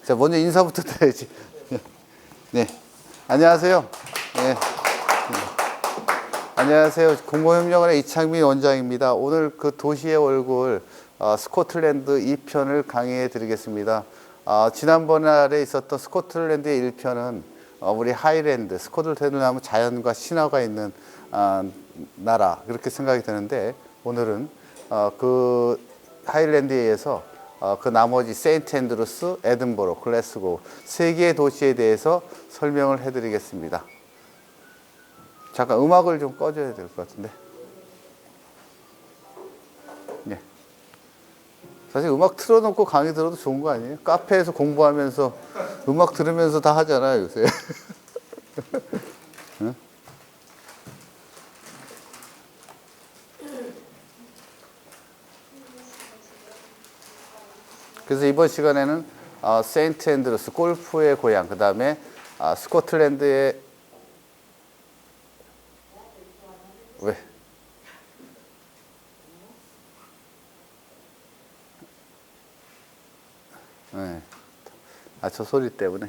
자, 먼저 인사부터 드려야지. 네. 안녕하세요. 네. 네. 안녕하세요. 공공협력원의 이창민 원장입니다. 오늘 그 도시의 얼굴, 스코틀랜드 2편을 강의해 드리겠습니다. 지난번에 있었던 스코틀랜드의 1편은 우리 하일랜드, 스코틀랜드 하면 자연과 신화가 있는 나라, 그렇게 생각이 드는데, 오늘은 그 하일랜드에 의해서 그 나머지 세인트 앤드루스, 에든버러, 글래스고 세 개의 도시에 대해서 설명을 해드리겠습니다. 잠깐 음악을 좀 꺼줘야 될 것 같은데. 네. 사실 음악 틀어놓고 강의 들어도 좋은 거 아니에요? 카페에서 공부하면서 음악 들으면서 다 하잖아요, 요새. 응? 그래서 이번 시간에는 세인트 앤드루스, 골프의 고향, 그 다음에 스코틀랜드의 왜? 네. 저 소리 때문에.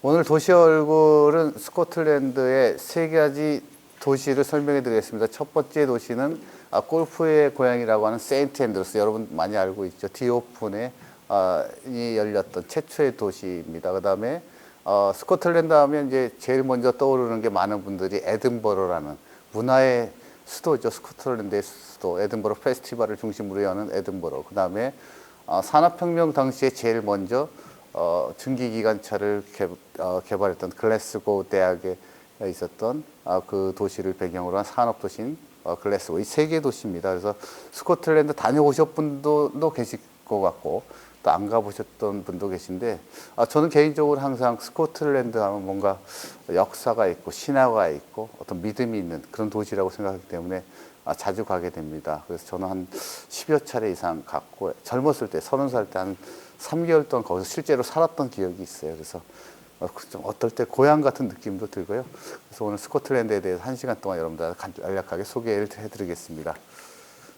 오늘 도시 얼굴은 스코틀랜드의 세 가지 도시를 설명해 드리겠습니다. 첫 번째 도시는 골프의 고향이라고 하는 세인트 앤드루스, 여러분 많이 알고 있죠. 디오픈에 이 열렸던 최초의 도시입니다. 그 다음에 스코틀랜드 하면 이제 제일 먼저 떠오르는 게 많은 분들이 에든버러라는 문화의 수도죠. 스코틀랜드의 수도, 에든버러 페스티벌을 중심으로 여는 에든버러. 그 다음에 산업혁명 당시에 제일 먼저 증기기관차를 개발했던 글래스고 대학에 있었던 그 도시를 배경으로 한 산업도시인 글래스고, 이 세 개 도시입니다. 그래서 스코틀랜드 다녀오셨던 분도 계실 것 같고 또 안 가보셨던 분도 계신데, 저는 개인적으로 항상 스코틀랜드 하면 뭔가 역사가 있고 신화가 있고 어떤 믿음이 있는 그런 도시라고 생각하기 때문에 자주 가게 됩니다. 그래서 저는 한 10여 차례 이상 갔고, 젊었을 때 30살 때 한 3개월 동안 거기서 실제로 살았던 기억이 있어요. 그래서 좀 어떨 때 고향 같은 느낌도 들고요. 그래서 오늘 스코틀랜드에 대해서 1시간 동안 여러분들 간략하게 소개를 해드리겠습니다.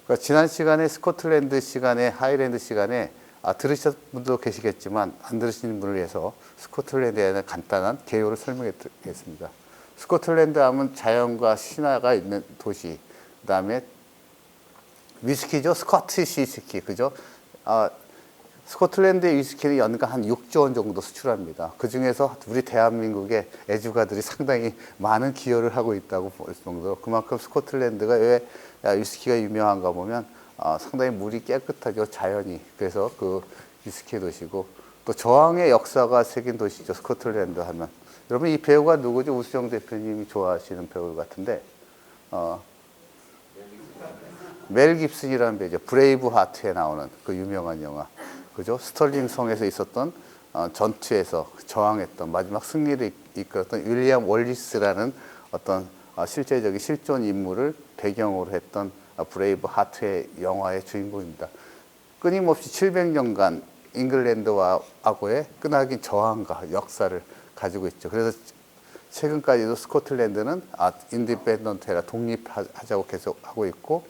그러니까 지난 시간에 스코틀랜드 시간에, 하일랜드 시간에 들으셨던 분도 계시겠지만 안 들으시는 분을 위해서 스코틀랜드에 대한 간단한 개요를 설명해 드리겠습니다. 스코틀랜드 하면 자연과 신화가 있는 도시, 그 다음에 위스키죠. 스코티시 위스키, 그죠? 스코틀랜드의 위스키는 연간 한 6조 원 정도 수출합니다. 그 중에서 우리 대한민국의 애주가들이 상당히 많은 기여를 하고 있다고 볼 정도로, 그만큼 스코틀랜드가 왜 위스키가 유명한가 보면 상당히 물이 깨끗하죠, 자연이. 그래서 그 위스키 도시고, 또 저항의 역사가 새긴 도시죠, 스코틀랜드 하면. 여러분, 이 배우가 누구죠? 우수정 대표님이 좋아하시는 배우 같은데, 멜 깁슨이라는 배우죠. 브레이브 하트에 나오는 그 유명한 영화, 그죠? 스털링 성에서 있었던 전투에서 저항했던, 마지막 승리를 이끌었던 윌리엄 월리스라는 어떤 실제적인 실존 인물을 배경으로 했던 브레이브 하트의 영화의 주인공입니다. 끊임없이 700년간 잉글랜드하고의 끈질긴 저항과 역사를 가지고 있죠. 그래서 최근까지도 스코틀랜드는 인디펜던트라, 독립하자고 계속 하고 있고,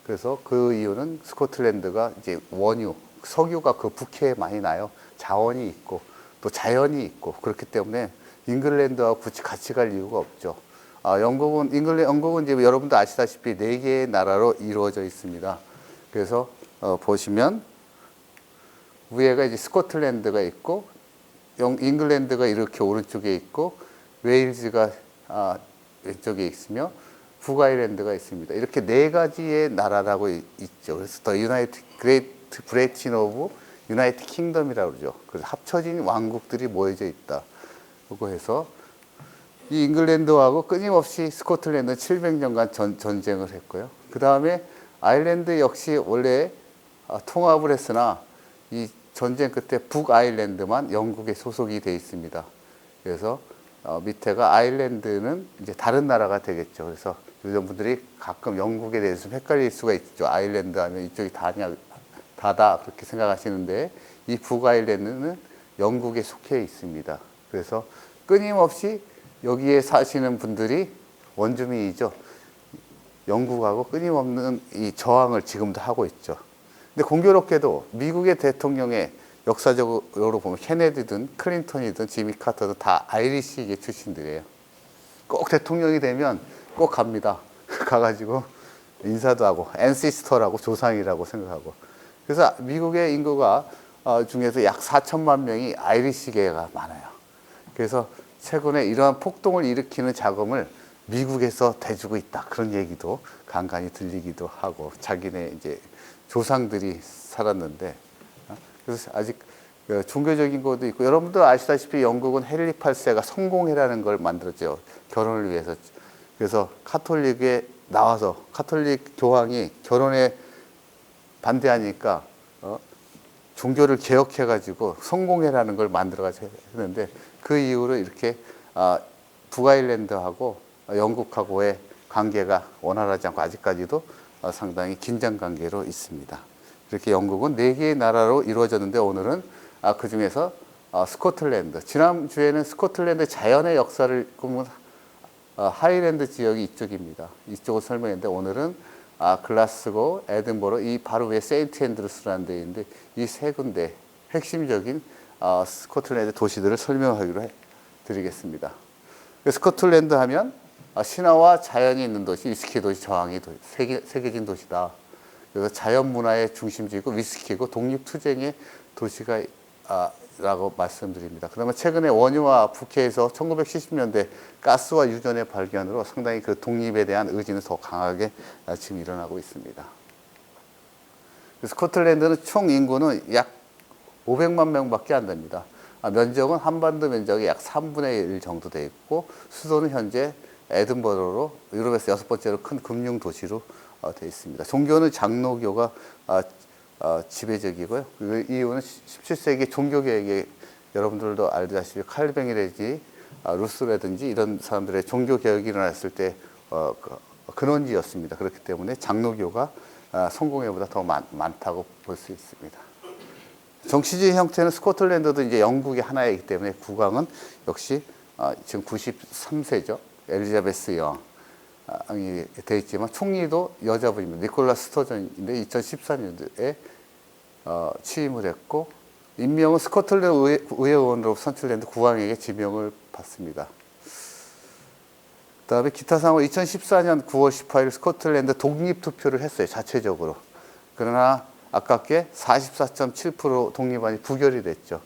그래서 그 이유는 스코틀랜드가 이제 원유, 석유가 그 북해에 많이 나요. 자원이 있고 또 자연이 있고, 그렇기 때문에 잉글랜드와 굳이 같이 갈 이유가 없죠. 영국은 이제 여러분도 아시다시피 4개의 나라로 이루어져 있습니다. 그래서 보시면 위에가 이제 스코틀랜드가 있고, 잉글랜드가 이렇게 오른쪽에 있고, 웨일즈가 왼쪽에 있으며 북아일랜드가 있습니다. 이렇게 4가지의 나라라고 있죠. 그래서 더 그레이트 브리튼 오브 유나이티드 킹덤이라고 그러죠. 그래서 합쳐진 왕국들이 모여져 있다. 그거 해서 이 잉글랜드하고 끊임없이 스코틀랜드는 700년간 전쟁을 했고요. 그 다음에 아일랜드 역시 원래 통합을 했으나 이 전쟁 끝에 북아일랜드만 영국에 소속이 되어 있습니다. 그래서 밑에가 아일랜드는 이제 다른 나라가 되겠죠. 그래서 요즘 분들이 가끔 영국에 대해서 좀 헷갈릴 수가 있죠. 아일랜드 하면 이쪽이 다다 그렇게 생각하시는데, 이 북아일랜드는 영국에 속해 있습니다. 그래서 끊임없이 여기에 사시는 분들이 원주민이죠. 영국하고 끊임없는 이 저항을 지금도 하고 있죠. 근데 공교롭게도 미국의 대통령의 역사적으로 보면 케네디든 클린턴이든 지미 카터든 다 아이리시계 출신들이에요. 꼭 대통령이 되면 꼭 갑니다. 가가지고 인사도 하고 앤시스터라고 조상이라고 생각하고. 그래서 미국의 인구가 중에서 약 4천만 명이 아이리시계가 많아요. 그래서 최근에 이러한 폭동을 일으키는 자금을 미국에서 대주고 있다. 그런 얘기도 간간히 들리기도 하고, 자기네 이제 조상들이 살았는데, 그래서 아직 종교적인 것도 있고, 여러분도 아시다시피 영국은 헨리 8세가 성공회라는 걸 만들었죠. 결혼을 위해서. 그래서 카톨릭에 나와서 카톨릭 교황이 결혼에 반대하니까 종교를 개혁해가지고 성공회라는 걸 만들어가지고 했는데, 그 이후로 이렇게 북아일랜드하고 영국하고의 관계가 원활하지 않고 아직까지도 상당히 긴장 관계로 있습니다. 이렇게 영국은 4개의 나라로 이루어졌는데, 오늘은 그 중에서 스코틀랜드, 지난주에는 스코틀랜드 자연의 역사를 보면 하이랜드 지역이 이쪽입니다. 이쪽을 설명했는데, 오늘은 글라스고, 에든버러, 이 바로 위에 세인트 앤드루스라는 데인데, 이 세 군데 핵심적인 스코틀랜드 도시들을 설명하기로 드리겠습니다. 스코틀랜드 하면 신화와 자연이 있는 도시, 위스키 도시, 저항이 도시, 세계적인 도시다. 그래서 자연 문화의 중심지고 위스키고 독립투쟁의 도시가 라고 말씀드립니다. 그다음에 최근에 원유와 북해에서 1970년대 가스와 유전의 발견으로 상당히 그 독립에 대한 의지는 더 강하게 지금 일어나고 있습니다. 스코틀랜드는 총 인구는 약 500만 명밖에 안 됩니다. 면적은 한반도 면적의 약 3분의 1 정도 되어 있고, 수도는 현재 에든버러로 유럽에서 6번째로 큰 금융 도시로 되어 있습니다. 종교는 장로교가 지배적이고요. 그 이유는 17세기 종교개혁에 여러분들도 알다시피 칼뱅이라든지 루스라든지 이런 사람들의 종교개혁이 일어났을 때 근원지였습니다. 그렇기 때문에 장로교가 성공회보다 더 많다고 볼 수 있습니다. 정치주의 형태는 스코틀랜드도 이제 영국의 하나이기 때문에 국왕은 역시 지금 93세죠. 엘리자베스 여왕이 되어 있지만 총리도 여자분입니다. 니콜라 스터전인데 2014년도에 취임을 했고, 임명은 스코틀랜드 의회의원으로 선출된 국왕에게 지명을 받습니다. 그다음에 기타 사항으로 2014년 9월 18일 스코틀랜드 독립투표를 했어요. 자체적으로. 그러나 아깝게 44.7% 독립안이 부결이 됐죠.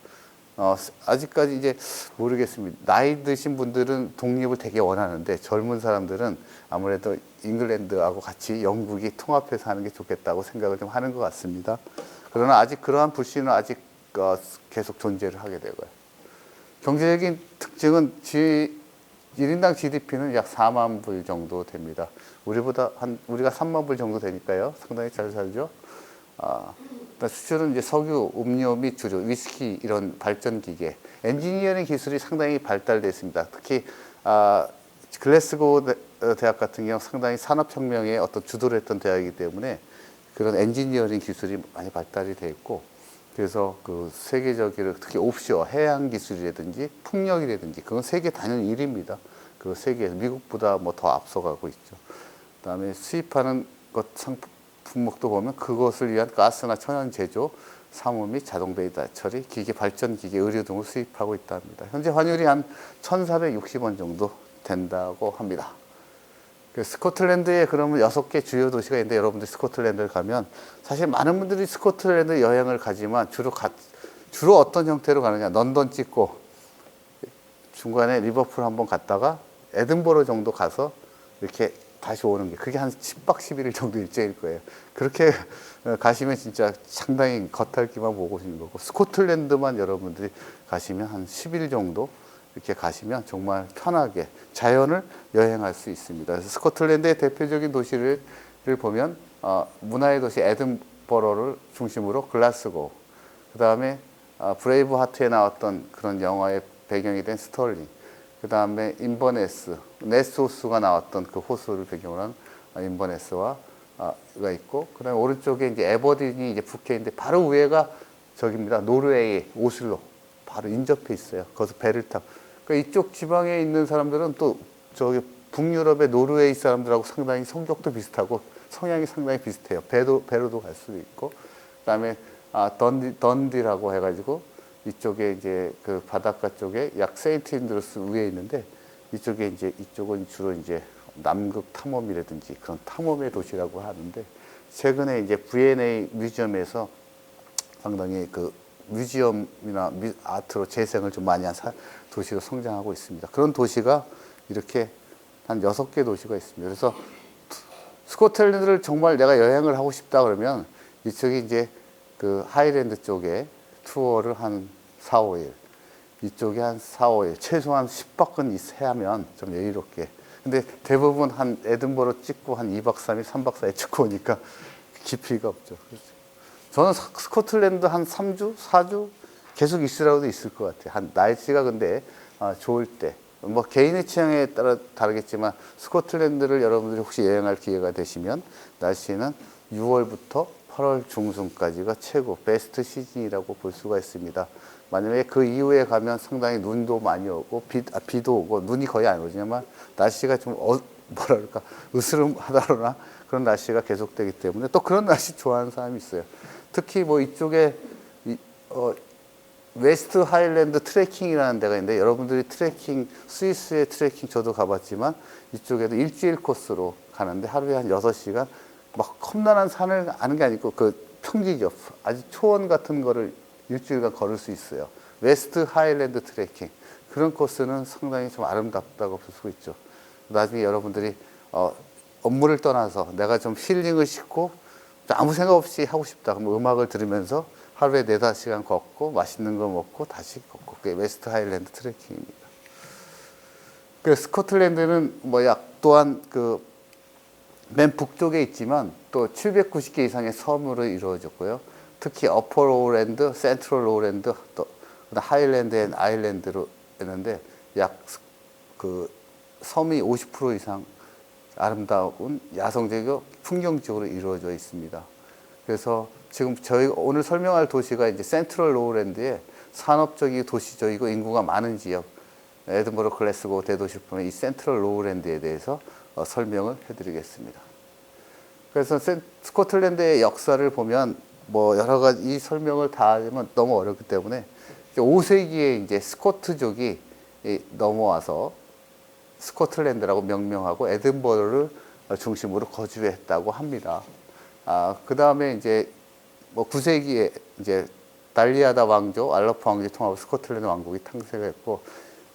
아직까지 이제 모르겠습니다. 나이 드신 분들은 독립을 되게 원하는데, 젊은 사람들은 아무래도 잉글랜드하고 같이 영국이 통합해서 하는 게 좋겠다고 생각을 좀 하는 것 같습니다. 그러나 아직 그러한 불신은 아직 계속 존재를 하게 되고요. 경제적인 특징은 1인당 GDP는 약 4만 불 정도 됩니다. 우리가 3만 불 정도 되니까요. 상당히 잘 살죠. 수출은 이제 석유, 음료 및 주류, 위스키 이런 발전 기계, 엔지니어링 기술이 상당히 발달되어 있습니다. 특히 글래스고 대학 같은 경우 상당히 산업혁명의 어떤 주도를 했던 대학이기 때문에 그런 엔지니어링 기술이 많이 발달이 되어 있고, 그래서 그 세계적으로 특히 옵쇼어, 해양 기술이라든지 풍력이라든지 그건 세계 단연 1위입니다. 그 세계에서 미국보다 뭐 더 앞서가고 있죠. 그다음에 수입하는 것 품목도 보면 그것을 위한 가스나 천연 제조, 사무 및 자동 데이터 처리, 기계 발전 기계, 의료 등을 수입하고 있다 합니다. 현재 환율이 한 1,460원 정도 된다고 합니다. 스코틀랜드에 그러면 6개 주요 도시가 있는데, 여러분들 스코틀랜드를 가면 사실 많은 분들이 스코틀랜드 여행을 가지만 주로 어떤 형태로 가느냐, 런던 찍고 중간에 리버풀 한번 갔다가 에든버러 정도 가서 이렇게 다시 오는 게, 그게 한 10박 11일 정도 일정일 거예요. 그렇게 가시면 진짜 상당히 겉핥기만 보고 오시는 거고, 스코틀랜드만 여러분들이 가시면 한 10일 정도 이렇게 가시면 정말 편하게 자연을 여행할 수 있습니다. 그래서 스코틀랜드의 대표적인 도시를 보면 문화의 도시 에든버러를 중심으로 글라스고, 그 다음에 브레이브 하트에 나왔던 그런 영화의 배경이 된 스털링, 그 다음에 인버네스, 네스호수가 나왔던 그 호수를 배경으로 한 인버네스와 가 있고, 그 다음에 오른쪽에 이제 에버딘이 이제 북해인데, 바로 위에가 저기입니다. 노르웨이 오슬로 바로 인접해 있어요. 거기서 배를 타고. 그러니까 이쪽 지방에 있는 사람들은 또 저기 북유럽의 노르웨이 사람들하고 상당히 성격도 비슷하고 성향이 상당히 비슷해요. 배로도 갈 수도 있고. 그다음에 던디라고 해가지고 이쪽에 이제 그 바닷가 쪽에 약 세인트 인드루스 위에 있는데 이쪽은 주로 이제 남극 탐험이라든지 그런 탐험의 도시라고 하는데 최근에 이제 V&A 뮤지엄에서 상당히 그 뮤지엄이나 아트로 재생을 좀 많이 한 도시로 성장하고 있습니다. 그런 도시가 이렇게 한 6개 도시가 있습니다. 그래서 스코틀랜드를 정말 내가 여행을 하고 싶다 그러면 이쪽이 이제 그 하이랜드 쪽에 투어를 한 4, 5일, 이쪽에 한 4, 5일, 최소한 10박은 해야면 좀 여유롭게. 근데 대부분 한 에든버러 찍고 한 2박 3일, 3박 4일 찍고 오니까 깊이가 없죠. 저는 스코틀랜드 한 3주, 4주 계속 있으라고도 있을 것 같아요. 한 날씨가 근데 좋을 때. 뭐 개인의 취향에 따라 다르겠지만 스코틀랜드를 여러분들이 혹시 여행할 기회가 되시면 날씨는 6월부터 8월 중순까지가 최고 베스트 시즌이라고 볼 수가 있습니다. 만약에 그 이후에 가면 상당히 눈도 많이 오고 비도 오고 눈이 거의 안 오지만 날씨가 좀 뭐랄까 으스름하다거나 그런 날씨가 계속되기 때문에 또 그런 날씨 좋아하는 사람이 있어요. 특히 뭐 이쪽에 웨스트 하일랜드 트레킹이라는 데가 있는데 여러분들이 트레킹 스위스의 트레킹 저도 가봤지만 이쪽에도 일주일 코스로 가는데 하루에 한 6시간 막 험난한 산을 가는 게 아니고 그 평지죠. 아주 초원 같은 거를 일주일간 걸을 수 있어요. 웨스트 하일랜드 트레킹 그런 코스는 상당히 좀 아름답다고 볼 수 있죠. 나중에 여러분들이 업무를 떠나서 내가 좀 힐링을 시키고 아무 생각 없이 하고 싶다 그러면 음악을 들으면서 하루에 4-5시간 걷고 맛있는 거 먹고 다시 걷고 그게 웨스트 하일랜드 트레킹입니다. 그 스코틀랜드는 뭐 약 또한 그 맨 북쪽에 있지만 또 790개 이상의 섬으로 이루어졌고요. 특히 어퍼 로우랜드, 센트럴 로우랜드, 또 하일랜드 앤 아일랜드로 있는데 약 그 섬이 50% 이상 아름다운 야성적이고 풍경적으로 이루어져 있습니다. 그래서 지금 저희 오늘 설명할 도시가 이제 센트럴 로우랜드의 산업적이고 도시적이고 인구가 많은 지역, 에든버러, 글래스고 대도시를 보면 이 센트럴 로우랜드에 대해서 설명을 해드리겠습니다. 그래서 스코틀랜드의 역사를 보면 뭐 여러 가지 이 설명을 다 하면 너무 어렵기 때문에 5세기에 이제 스코트족이 넘어와서 스코틀랜드라고 명명하고 에든버러를 중심으로 거주했다고 합니다. 그 다음에 이제 뭐 9세기에 이제 달리아다 왕조, 알러프 왕조 통합으로 스코틀랜드 왕국이 탄생했고,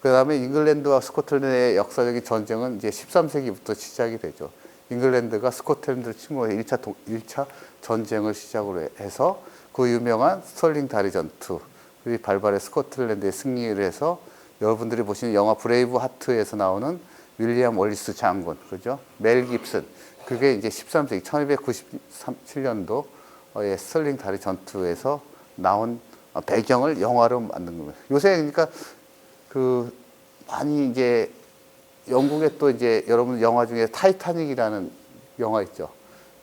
그 다음에 잉글랜드와 스코틀랜드의 역사적인 전쟁은 이제 13세기부터 시작이 되죠. 잉글랜드가 스코틀랜드를 침공해 1차 전쟁을 시작으로 해서 그 유명한 스털링 다리 전투, 이 발발해 스코틀랜드의 승리를 해서 여러분들이 보시는 영화 브레이브 하트에서 나오는 윌리엄 월리스 장군, 그죠? 멜 깁슨. 그게 이제 13세기, 1297년도에 스털링 다리 전투에서 나온 배경을 영화로 만든 겁니다. 요새 그러니까 그 많이 이제 영국에 또 이제 여러분 영화 중에 타이타닉이라는 영화 있죠.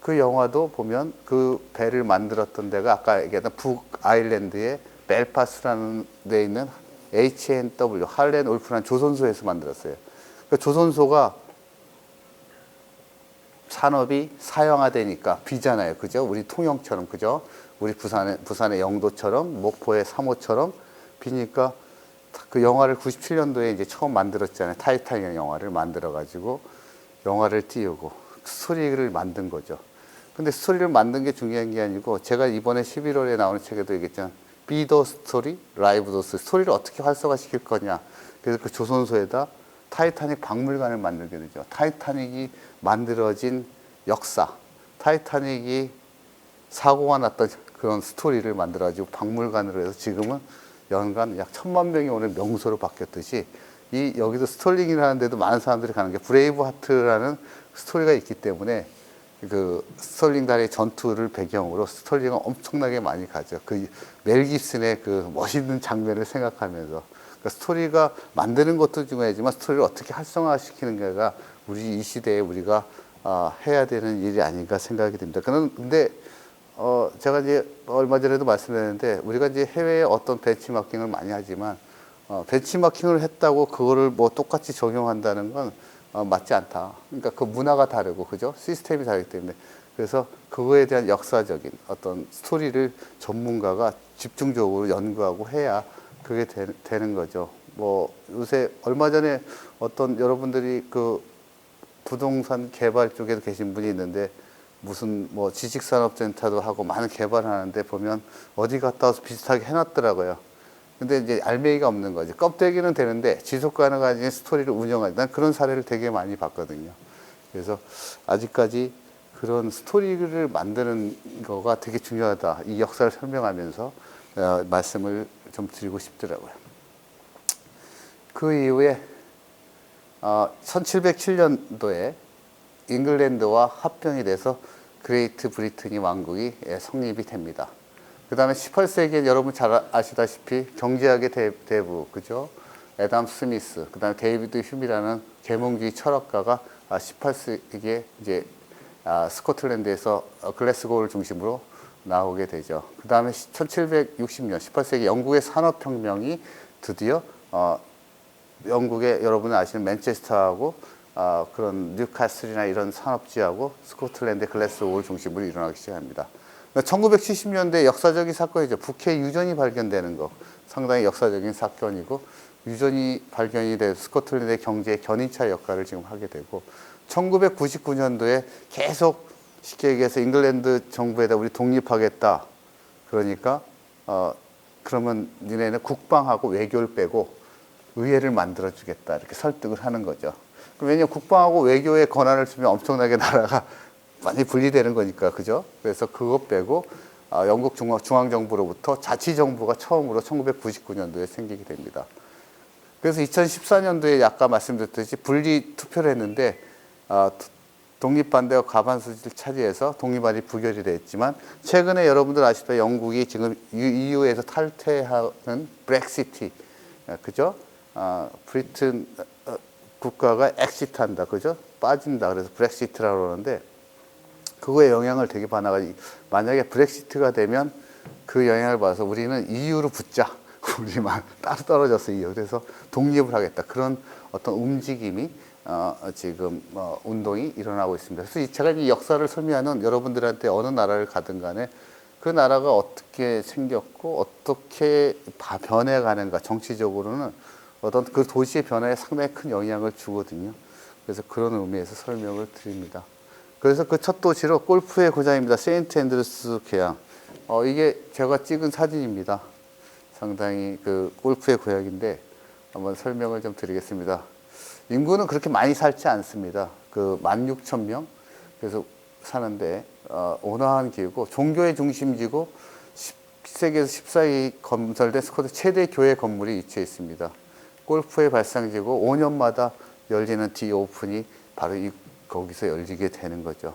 그 영화도 보면 그 배를 만들었던 데가 아까 얘기했던 북 아일랜드의 벨파스라는 데 있는 H&W 할렌 울프라는 조선소에서 만들었어요. 그 조선소가 산업이 사형화되니까 비잖아요. 그죠? 우리 통영처럼, 그죠? 우리 부산의 영도처럼, 목포의 삼호처럼 비니까 그 영화를 97년도에 이제 처음 만들었잖아요. 타이타닉 영화를 만들어가지고 영화를 띄우고 스토리를 만든 거죠. 근데 스토리를 만든 게 중요한 게 아니고 제가 이번에 11월에 나오는 책에도 얘기했잖아요. Be the story, live the story. 스토리를 어떻게 활성화시킬 거냐. 그래서 그 조선소에다 타이타닉 박물관을 만들게 되죠. 타이타닉이 만들어진 역사, 타이타닉이 사고가 났던 그런 스토리를 만들어가지고 박물관으로 해서 지금은 연간 약 1000만 명이 오는 명소로 바뀌었듯이 이 여기도 스털링이라는 데도 많은 사람들이 가는 게 브레이브 하트라는 스토리가 있기 때문에 그 스털링 다리의 전투를 배경으로 스털링은 엄청나게 많이 가죠. 그 멜 깁슨의 그 멋있는 장면을 생각하면서 그러니까 스토리가 만드는 것도 중요하지만 스토리를 어떻게 활성화시키는 게가 우리 이 시대에 우리가 해야 되는 일이 아닌가 생각이 듭니다. 근데 제가 이제 얼마 전에도 말씀드렸는데 우리가 이제 해외에 어떤 벤치마킹을 많이 하지만 벤치마킹을 했다고 그거를 뭐 똑같이 적용한다는 건 맞지 않다. 그러니까 그 문화가 다르고 그죠? 시스템이 다르기 때문에 그래서 그거에 대한 역사적인 어떤 스토리를 전문가가 집중적으로 연구하고 해야 그게 되는 거죠. 뭐 요새 얼마 전에 어떤 여러분들이 그 부동산 개발 쪽에도 계신 분이 있는데 무슨 뭐 지식산업센터도 하고 많은 개발을 하는데 보면 어디 갔다 와서 비슷하게 해놨더라고요. 근데 이제 알맹이가 없는 거지. 껍데기는 되는데 지속 가능한 스토리를 운영하는 난 그런 사례를 되게 많이 봤거든요. 그래서 아직까지 그런 스토리를 만드는 거가 되게 중요하다. 이 역사를 설명하면서 말씀을 좀 드리고 싶더라고요. 그 이후에 1707년도에 잉글랜드와 합병이 돼서 그레이트 브리튼이 왕국이 성립이 됩니다. 그 다음에 18세기에 여러분 잘 아시다시피 경제학의 대부, 그죠? 애담 스미스, 그 다음에 데이비드 휴미라는 계몽주의 철학가가 18세기에 이제 스코틀랜드에서 글래스고를 중심으로 나오게 되죠. 그 다음에 1760년, 18세기 영국의 산업혁명이 드디어 영국의 여러분이 아시는 맨체스터하고 그런 뉴캐슬이나 이런 산업지하고 스코틀랜드 글래스고를 중심으로 일어나기 시작합니다. 1970년대 역사적인 사건이죠. 북해 유전이 발견되는 거 상당히 역사적인 사건이고 유전이 발견이 돼서 스코틀랜드의 경제의 견인차 역할을 지금 하게 되고 1999년도에 계속 쉽게 얘기해서 잉글랜드 정부에다 우리 독립하겠다. 그러니까 그러면 니네는 국방하고 외교를 빼고 의회를 만들어주겠다. 이렇게 설득을 하는 거죠. 왜냐하면 국방하고 외교의 권한을 주면 엄청나게 나라가 많이 분리되는 거니까, 그죠? 그래서 그거 빼고 영국 중앙정부로부터 자치정부가 처음으로 1999년도에 생기게 됩니다. 그래서 2014년도에 아까 말씀드렸듯이 분리 투표를 했는데 독립반대와 과반수를 차지해서 독립안이 부결이 됐지만 최근에 여러분들 아시다시피 영국이 지금 EU에서 탈퇴하는 브렉시트, 그죠? 브리튼 국가가 엑시트한다, 그죠? 빠진다. 그래서 브렉시트라고 그러는데 그거에 영향을 되게 받아가지고 만약에 브렉시트가 되면 그 영향을 받아서 우리는 EU로 붙자. 우리만 따로 떨어져서 EU. 그래서 독립을 하겠다. 그런 어떤 움직임이 지금 운동이 일어나고 있습니다. 그래서 제가 이 역사를 설명하는 여러분들한테 어느 나라를 가든 간에 그 나라가 어떻게 생겼고 어떻게 변해가는가 정치적으로는 어떤 그 도시의 변화에 상당히 큰 영향을 주거든요. 그래서 그런 의미에서 설명을 드립니다. 그래서 그 첫 도시로 골프의 고장입니다. 세인트 앤드루스 계양. 이게 제가 찍은 사진입니다. 상당히 그 골프의 고향인데 한번 설명을 좀 드리겠습니다. 인구는 그렇게 많이 살지 않습니다. 그 16,000명 그래서 사는데 온화한 기후고 종교의 중심지고 10세기에서 14세기 건설된 스코틀 최대 교회 건물이 위치해 있습니다. 골프의 발상지고 5년마다 열리는 디 오픈이 바로 거기서 열리게 되는 거죠.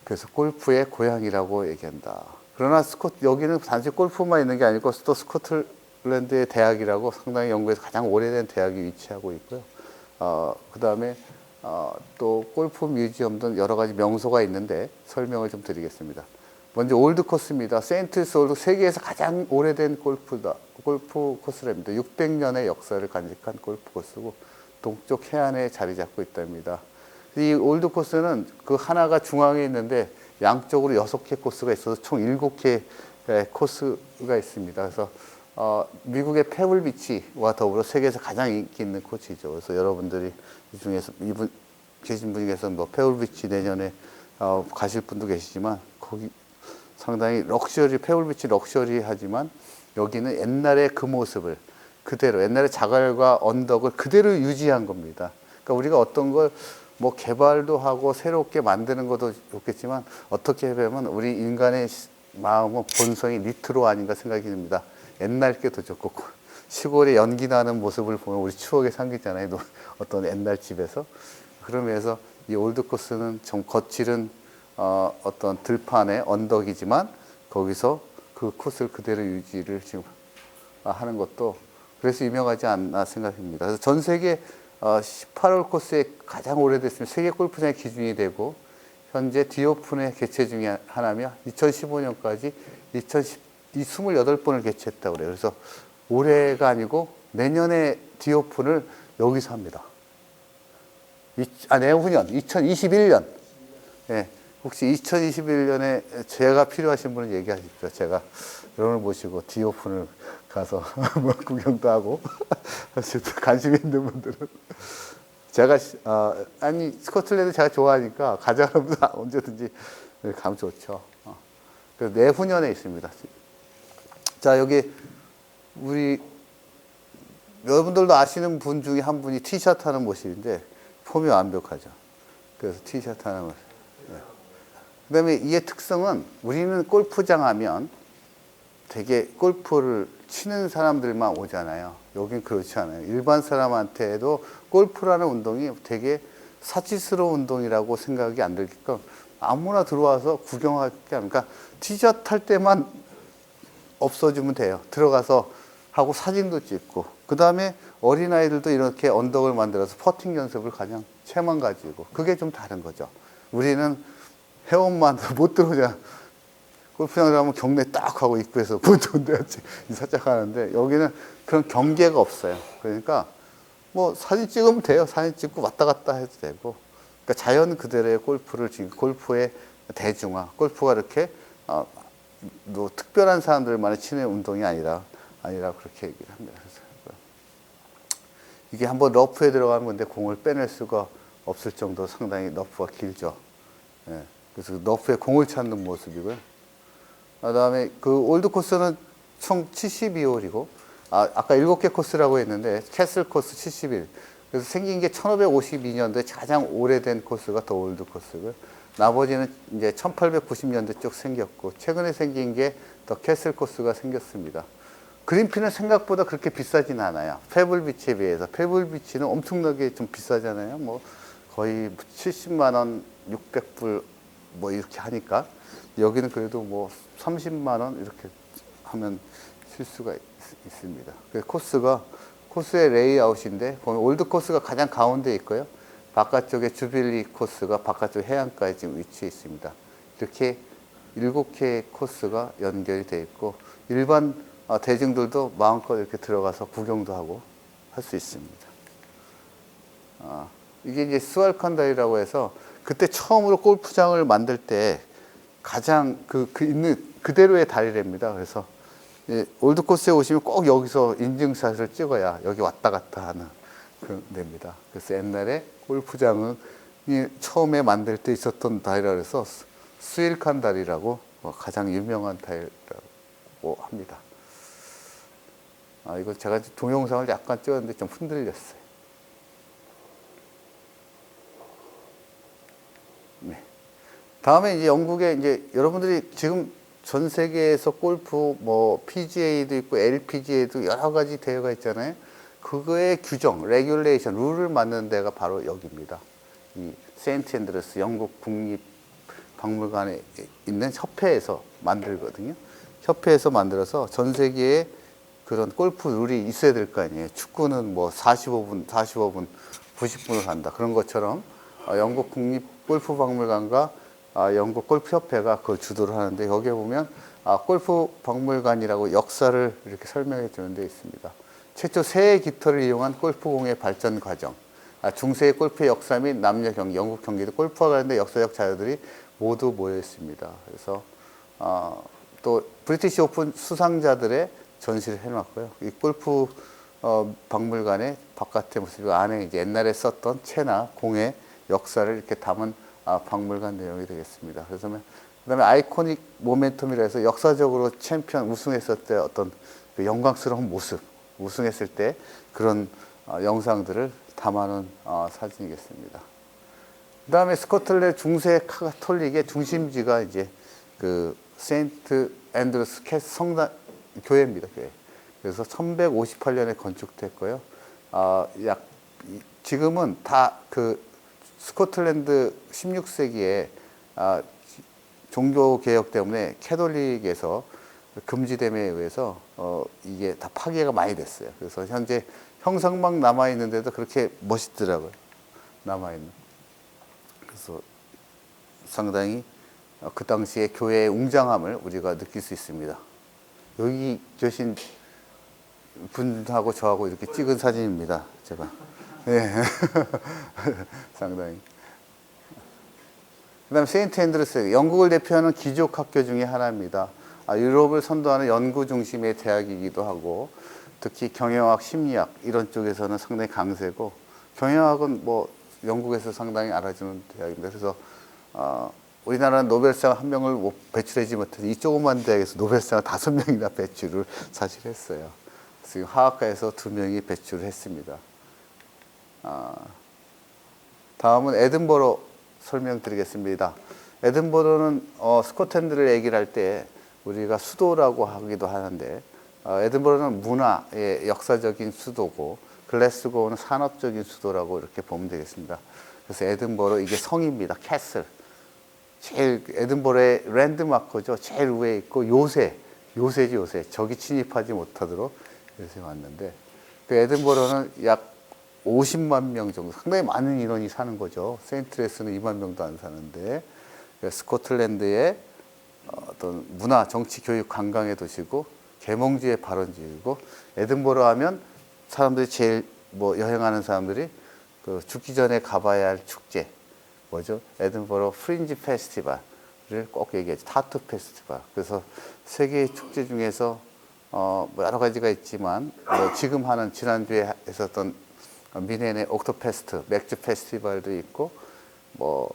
그래서 골프의 고향이라고 얘기한다. 그러나 여기는 단지 골프만 있는 게 아니고 또 스코틀랜드의 대학이라고 상당히 영국에서 가장 오래된 대학이 위치하고 있고요. 그 다음에 또 골프 뮤지엄 등 여러 가지 명소가 있는데 설명을 좀 드리겠습니다. 먼저 올드 코스입니다. 세인트스 올드 세계에서 가장 오래된 골프 코스랍니다. 600년의 역사를 간직한 골프 코스고 동쪽 해안에 자리 잡고 있답니다. 이 올드 코스는 그 하나가 중앙에 있는데 양쪽으로 6개 코스가 있어서 총 7개 코스가 있습니다. 그래서 미국의 페블비치와 더불어 세계에서 가장 인기 있는 코스죠. 그래서 여러분들이 이 중에서 계신 분 중에서 뭐 페블비치 내년에 가실 분도 계시지만 거기 상당히 페블비치 럭셔리하지만 여기는 옛날의 그 모습을 그대로 옛날의 자갈과 언덕을 그대로 유지한 겁니다. 그러니까 우리가 어떤 걸 뭐 개발도 하고 새롭게 만드는 것도 좋겠지만 어떻게 보면 우리 인간의 마음은 본성이 니트로 아닌가 생각이 듭니다. 옛날 게 더 좋고 시골에 연기 나는 모습을 보면 우리 추억에 삼기잖아요. 어떤 옛날 집에서. 그러면서 이 올드 코스는 좀 거칠은 어떤 들판의 언덕이지만 거기서 그 코스를 그대로 유지를 지금 하는 것도 그래서 유명하지 않나 생각합니다. 그래서 전 세계 18홀 코스에 가장 오래됐으면 세계 골프장의 기준이 되고 현재 디오픈의 개최 중에 하나며 2015년까지 28번을 개최했다고 그래요. 그래서 올해가 아니고 내년에 디오픈을 여기서 합니다. 내후년 2021년. 예. 혹시 2021년에 제가 필요하신 분은 얘기하십시오. 제가 여러분을 모시고 디오픈을 가서 뭐 구경도 하고 관심 있는 분들은 제가 스코틀랜드 제가 좋아하니까 가자면 언제든지 가면 좋죠. 그래서 내후년에 있습니다. 자, 여기 우리 여러분들도 아시는 분 중에 한 분이 티셔츠 하는 모습인데 폼이 완벽하죠. 그래서 티셔츠 하는 모습. 네. 그다음에 이의 특성은 우리는 골프장 하면 되게 골프를 치는 사람들만 오잖아요. 여긴 그렇지 않아요. 일반 사람한테도 골프라는 운동이 되게 사치스러운 운동이라고 생각이 안 들게끔 아무나 들어와서 구경할 게 아니라, 그러니까 티셔츠 탈 때만 없어지면 돼요. 들어가서 하고 사진도 찍고, 그 다음에 어린아이들도 이렇게 언덕을 만들어서 퍼팅 연습을 그냥 채만 가지고, 그게 좀 다른 거죠. 우리는 회원만 못 들어오잖아. 골프장 가면 경례 딱 하고 입구에서 좋은데 살짝 하는데, 여기는 그런 경계가 없어요. 그러니까 뭐 사진 찍으면 돼요. 사진 찍고 왔다 갔다 해도 되고. 그러니까 자연 그대로의 골프를 지금 골프의 대중화, 골프가 이렇게 뭐 특별한 사람들만이 치는 운동이 아니라 그렇게 얘기를 합니다. 그래서 이게 한번 러프에 들어가는 건데 공을 빼낼 수가 없을 정도 상당히 러프가 길죠. 예. 그래서 러프에 공을 찾는 모습이고요. 그다음에 그 올드 코스는 총 72홀이고, 아까 7개 코스라고 했는데 캐슬 코스 71. 그래서 생긴 게 1552년도에 가장 오래된 코스가 더 올드 코스고요. 나머지는 이제 1890년대 쪽 생겼고, 최근에 생긴 게 더 캐슬 코스가 생겼습니다. 그린피는 생각보다 그렇게 비싸진 않아요. 페블비치에 비해서. 페블비치는 엄청나게 좀 비싸잖아요. 뭐 거의 70만 원, 600불 뭐 이렇게 하니까. 여기는 그래도 뭐 30만 원 이렇게 하면 칠 수가 있습니다. 코스의 레이아웃인데, 보면 올드 코스가 가장 가운데 있고요. 바깥쪽에 주빌리 코스가 바깥쪽 해안가에 지금 위치해 있습니다. 이렇게 7개의 코스가 연결이 되어 있고, 일반 대중들도 마음껏 이렇게 들어가서 구경도 하고 할 수 있습니다. 이게 이제 스왈칸다리라고 해서 그때 처음으로 골프장을 만들 때 가장 있는 그대로의 다리랍니다. 그래서 올드 코스에 오시면 꼭 여기서 인증샷을 찍어야 여기 왔다 갔다 하는 그런 데입니다. 그래서 옛날에 골프장은 처음에 만들 때 있었던 다리라 해서 스윌칸 다리라고 가장 유명한 다리라고 합니다. 이거 제가 동영상을 약간 찍었는데 좀 흔들렸어요. 네. 다음에 이제 영국에 이제 여러분들이 지금 전 세계에서 골프 뭐 PGA도 있고 LPGA도 여러 가지 대회가 있잖아요. 그거의 규정, 레귤레이션, 룰을 만드는 데가 바로 여기입니다. 이 세인트 앤드루스 영국 국립박물관에 있는 협회에서 만들거든요. 협회에서 만들어서 전 세계에 그런 골프 룰이 있어야 될 거 아니에요. 축구는 뭐 45분, 90분을 한다. 그런 것처럼 영국 국립골프박물관과 영국 골프협회가 그걸 주도를 하는데, 여기에 보면 골프박물관이라고 역사를 이렇게 설명해 주는 데 있습니다. 최초 새의 깃털을 이용한 골프공의 발전 과정, 중세의 골프의 역사 및 남녀 경기, 영국 경기도 골프와 관련된 역사적 자료들이 모두 모여 있습니다. 그래서 또 브리티시 오픈 수상자들의 전시를 해놨고요. 이 골프 박물관의 바깥의 모습이 안에 이제 옛날에 썼던 채나 공의 역사를 이렇게 담은 박물관 내용이 되겠습니다. 그래서 그다음에 아이코닉 모멘텀이라 해서 역사적으로 챔피언 우승했을 때 어떤 그 영광스러운 모습, 우승했을 때 그런 영상들을 담아놓은 사진이겠습니다. 그다음에 스코틀랜드 중세 카톨릭의 중심지가 이제 그 세인트 앤드루스 성당 교회입니다. 교회. 그래서 1158년에 건축됐고요. 지금은 다 그 스코틀랜드 16세기에 종교 개혁 때문에 캐톨릭에서 금지됨에 의해서 이게 다 파괴가 많이 됐어요. 그래서 현재 형상만 남아 있는데도 그렇게 멋있더라고요. 남아 있는. 그래서 상당히 그 당시에 교회의 웅장함을 우리가 느낄 수 있습니다. 여기 계신 분하고 저하고 이렇게 찍은 사진입니다. 제가 예. 상당히. 그다음 세인트 앤드루스, 영국을 대표하는 귀족 학교 중에 하나입니다. 유럽을 선도하는 연구 중심의 대학이기도 하고, 특히 경영학, 심리학 이런 쪽에서는 상당히 강세고, 경영학은 뭐 영국에서 상당히 알아주는 대학입니다. 그래서 우리나라는 노벨상 한 명을 배출하지 못해서 이 조그만 대학에서 노벨상 5명이나 배출을 사실 했어요. 지금 화학과에서 2명이 배출을 했습니다. 다음은 에든버러 설명드리겠습니다. 에든버러는 스코틀랜드를 얘기를 할 때 우리가 수도라고 하기도 하는데, 에든버러는 문화의 역사적인 수도고, 글래스고는 산업적인 수도라고 이렇게 보면 되겠습니다. 그래서 에든버러, 이게 성입니다. 캐슬. 제일 에든버러의 랜드마크죠. 제일 위에 있고, 요새지 요새. 적이 침입하지 못하도록 요새 왔는데, 그 에든버러는 약 50만 명 정도, 상당히 많은 인원이 사는 거죠. 세인트레스는 2만 명도 안 사는데, 스코틀랜드의 어떤 문화, 정치, 교육, 관광의 도시고, 계몽주의 발원지이고, 에든버러 하면 사람들이 제일 뭐 여행하는 사람들이 그 죽기 전에 가봐야 할 축제, 뭐죠? 에든버러 프린지 페스티벌을 꼭 얘기하죠. 타투 페스티벌. 그래서 세계의 축제 중에서 뭐 여러 가지가 있지만, 뭐 지금 하는 지난주에 있었던 미네의 옥토페스트, 맥주 페스티벌도 있고, 뭐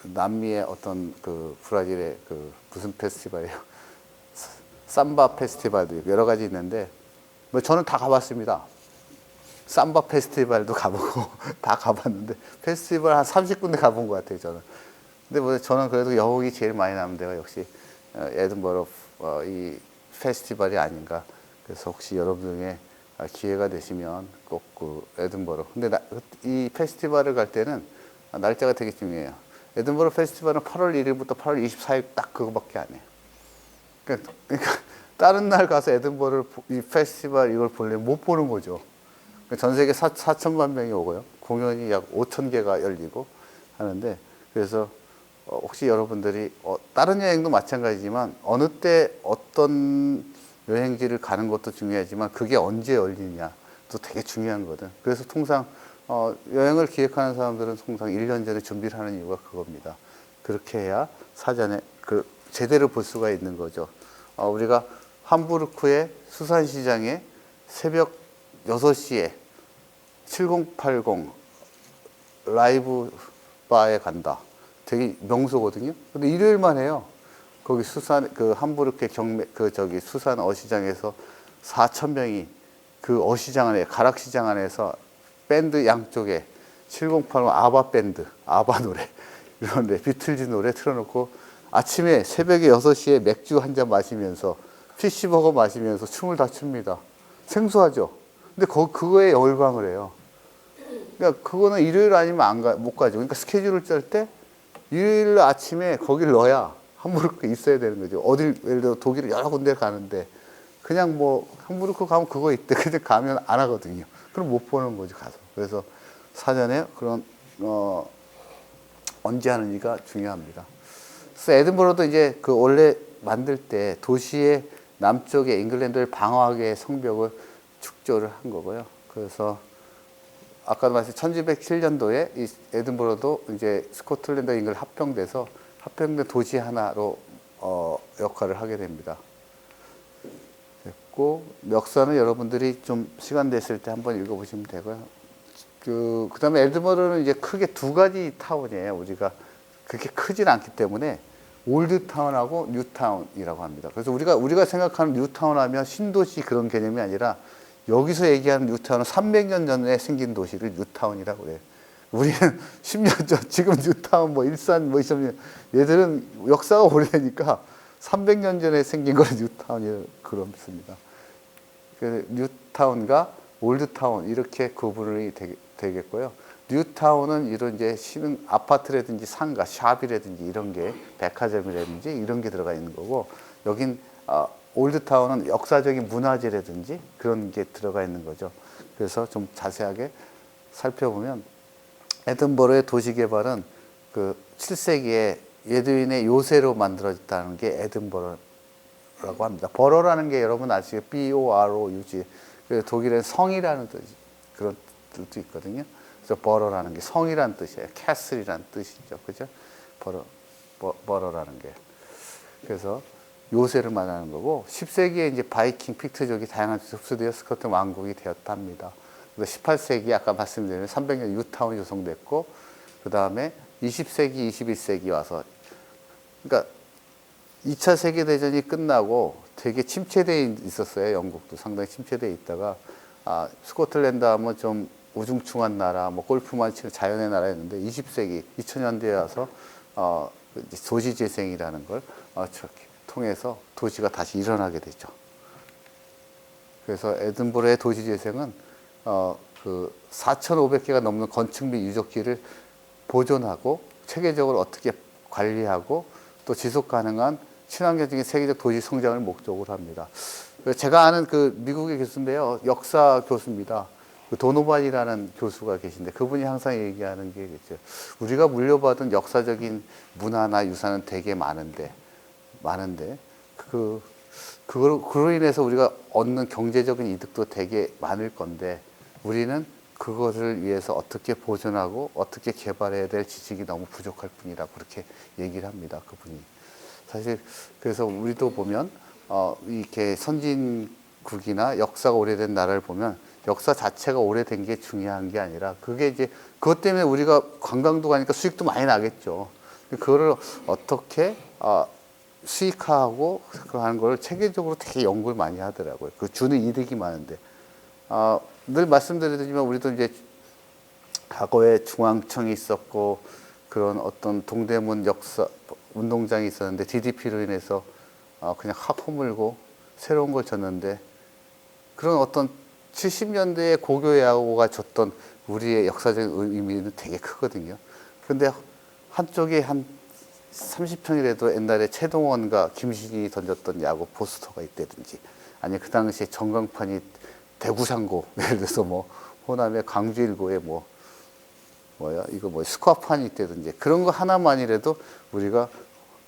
남미의 어떤 그 브라질의 그 무슨 페스티벌이에요? 삼바 페스티벌도 있고 여러 가지 있는데, 뭐 저는 다 가봤습니다. 삼바 페스티벌도 가보고 다 가봤는데, 페스티벌 한 30군데 가본 것 같아요, 저는. 근데 뭐 저는 그래도 여운이 제일 많이 남는 데가 역시 에든버러 이 페스티벌이 아닌가. 그래서 혹시 여러분 중에 기회가 되시면 꼭 그 에든버러. 근데 이 페스티벌을 갈 때는 날짜가 되게 중요해요. 에든버러 페스티벌은 8월 1일부터 8월 24일 딱 그거밖에 안 해요. 그러니까 다른 날 가서 에든버러 이 페스티벌 이걸 보려면 못 보는 거죠. 전 세계 4천만 명이 오고요. 공연이 약 5천 개가 열리고 하는데, 그래서 혹시 여러분들이 다른 여행도 마찬가지지만 어느 때 어떤 여행지를 가는 것도 중요하지만 그게 언제 열리냐도 되게 중요한 거든. 그래서 통상 여행을 기획하는 사람들은 통상 1년 전에 준비를 하는 이유가 그겁니다. 그렇게 해야 사전에 그 제대로 볼 수가 있는 거죠. 우리가 함부르크의 수산시장에 새벽 6시에 7080 라이브 바에 간다. 되게 명소거든요. 근데 일요일만 해요. 거기 수산, 그 함부르크의 수산 어시장에서 4,000명이 그 어시장 안에, 가락시장 안에서 밴드 양쪽에 7080 아바 밴드, 아바 노래, 이런데 비틀즈 노래 틀어놓고 아침에 새벽에 6시에 맥주 한 잔 마시면서 피시버거 마시면서 춤을 다 춥니다. 생소하죠? 근데 그거에 열광을 해요. 그러니까 그거는 일요일 아니면 못 가죠. 그러니까 스케줄을 짤 때 일요일 아침에 거길 넣어야 함부르크 있어야 되는 거죠. 어딜, 예를 들어 독일을 여러 군데 가는데 그냥 뭐 함부르크 가면 그거 있대. 근데 가면 안 하거든요. 그럼 못 보는 거죠, 가서. 그래서 사전에 그런, 언제 하는지가 중요합니다. 그래서 에든버러도 이제 그 원래 만들 때 도시의 남쪽에 잉글랜드를 방어하기 위해 성벽을 축조를 한 거고요. 그래서 아까도 말씀드린 1707년도에 이 에든버러도 이제 스코틀랜드 잉글 합병돼서 합병된 도시 하나로 역할을 하게 됩니다. 됐고, 역사는 여러분들이 좀 시간 됐을 때 한번 읽어보시면 되고요. 그다음에 에든버러는 이제 크게 두 가지 타운이에요. 우리가 그렇게 크진 않기 때문에 올드타운하고 뉴타운이라고 합니다. 그래서 우리가 생각하는 뉴타운 하면 신도시 그런 개념이 아니라 여기서 얘기하는 뉴타운은 300년 전에 생긴 도시를 뉴타운이라고 그래요. 우리는 10년 전, 지금 뉴타운, 뭐 일산, 뭐 얘들은 역사가 오래되니까 300년 전에 생긴 걸 뉴타운이라고 그럽니다. 그래서 뉴타운과 올드타운 이렇게 구분이 되겠고요. 뉴타운은 이런 이제 시는 아파트라든지 상가, 샵이라든지 이런 게 백화점이라든지 이런 게 들어가 있는 거고, 여긴 올드타운은 역사적인 문화재라든지 그런 게 들어가 있는 거죠. 그래서 좀 자세하게 살펴보면 에든버러의 도시 개발은 그 7세기에 예두인의 요새로 만들어졌다는 게 에든버러라고 합니다. 버러라는 게 여러분 아시죠? B-O-R-O-U-G. 독일의 성이라는 뜻이 그런 것들도 있거든요. 그래서 버러라는 게 성이란 뜻이에요. 캐슬이란 뜻이죠. 그죠? 버러라는 게. 그래서 요새를 말하는 거고 10세기에 이제 바이킹 픽트족이 다양한 흡수되어 스코트 왕국이 되었다 합니다. 그래서 18세기 아까 말씀드린 300년 유타운이 조성됐고 그 다음에 20세기, 21세기 와서 그러니까 2차 세계대전이 끝나고 되게 침체되어 있었어요. 영국도 상당히 침체되어 있다가 스코틀랜드 하면 좀 우중충한 나라, 뭐 골프만 치는 자연의 나라였는데 20세기, 2000년대에 와서 도시 재생이라는 걸 통해서 도시가 다시 일어나게 되죠. 그래서 에든버러의 도시 재생은 그 4,500개가 넘는 건축 및 유적지를 보존하고 체계적으로 어떻게 관리하고 또 지속 가능한 친환경적인 세계적 도시 성장을 목적으로 합니다. 제가 아는 그 미국의 교수인데요, 역사 교수입니다. 그 도노반이라는 교수가 계신데 그분이 항상 얘기하는 게 있죠. 우리가 물려받은 역사적인 문화나 유산은 되게 많은데 그로 인해서 우리가 얻는 경제적인 이득도 되게 많을 건데 우리는 그것을 위해서 어떻게 보존하고 어떻게 개발해야 될 지식이 너무 부족할 뿐이라고 그렇게 얘기를 합니다. 그분이. 사실 그래서 우리도 보면 이렇게 선진국이나 역사가 오래된 나라를 보면 역사 자체가 오래된 게 중요한 게 아니라 그게 이제 그것 때문에 우리가 관광도 가니까 수익도 많이 나겠죠. 그거를 어떻게 수익화하고 하는 걸 체계적으로 되게 연구를 많이 하더라고요. 그 주는 이득이 많은데 늘 말씀드리지만 우리도 이제 과거에 중앙청이 있었고 그런 어떤 동대문 역사 운동장이 있었는데 DDP로 인해서 그냥 확 허물고 새로운 걸 줬는데 그런 어떤 70년대의 고교야구가 줬던 우리의 역사적인 의미는 되게 크거든요. 근데 한쪽에 한 30평이라도 옛날에 최동원과 김신이 던졌던 야구 포스터가 있다든지 아니 그 당시에 전광판이 대구상고 예를 들어서 뭐 호남의 광주일고에 스코어판이 있다든지 그런 거 하나만이라도 우리가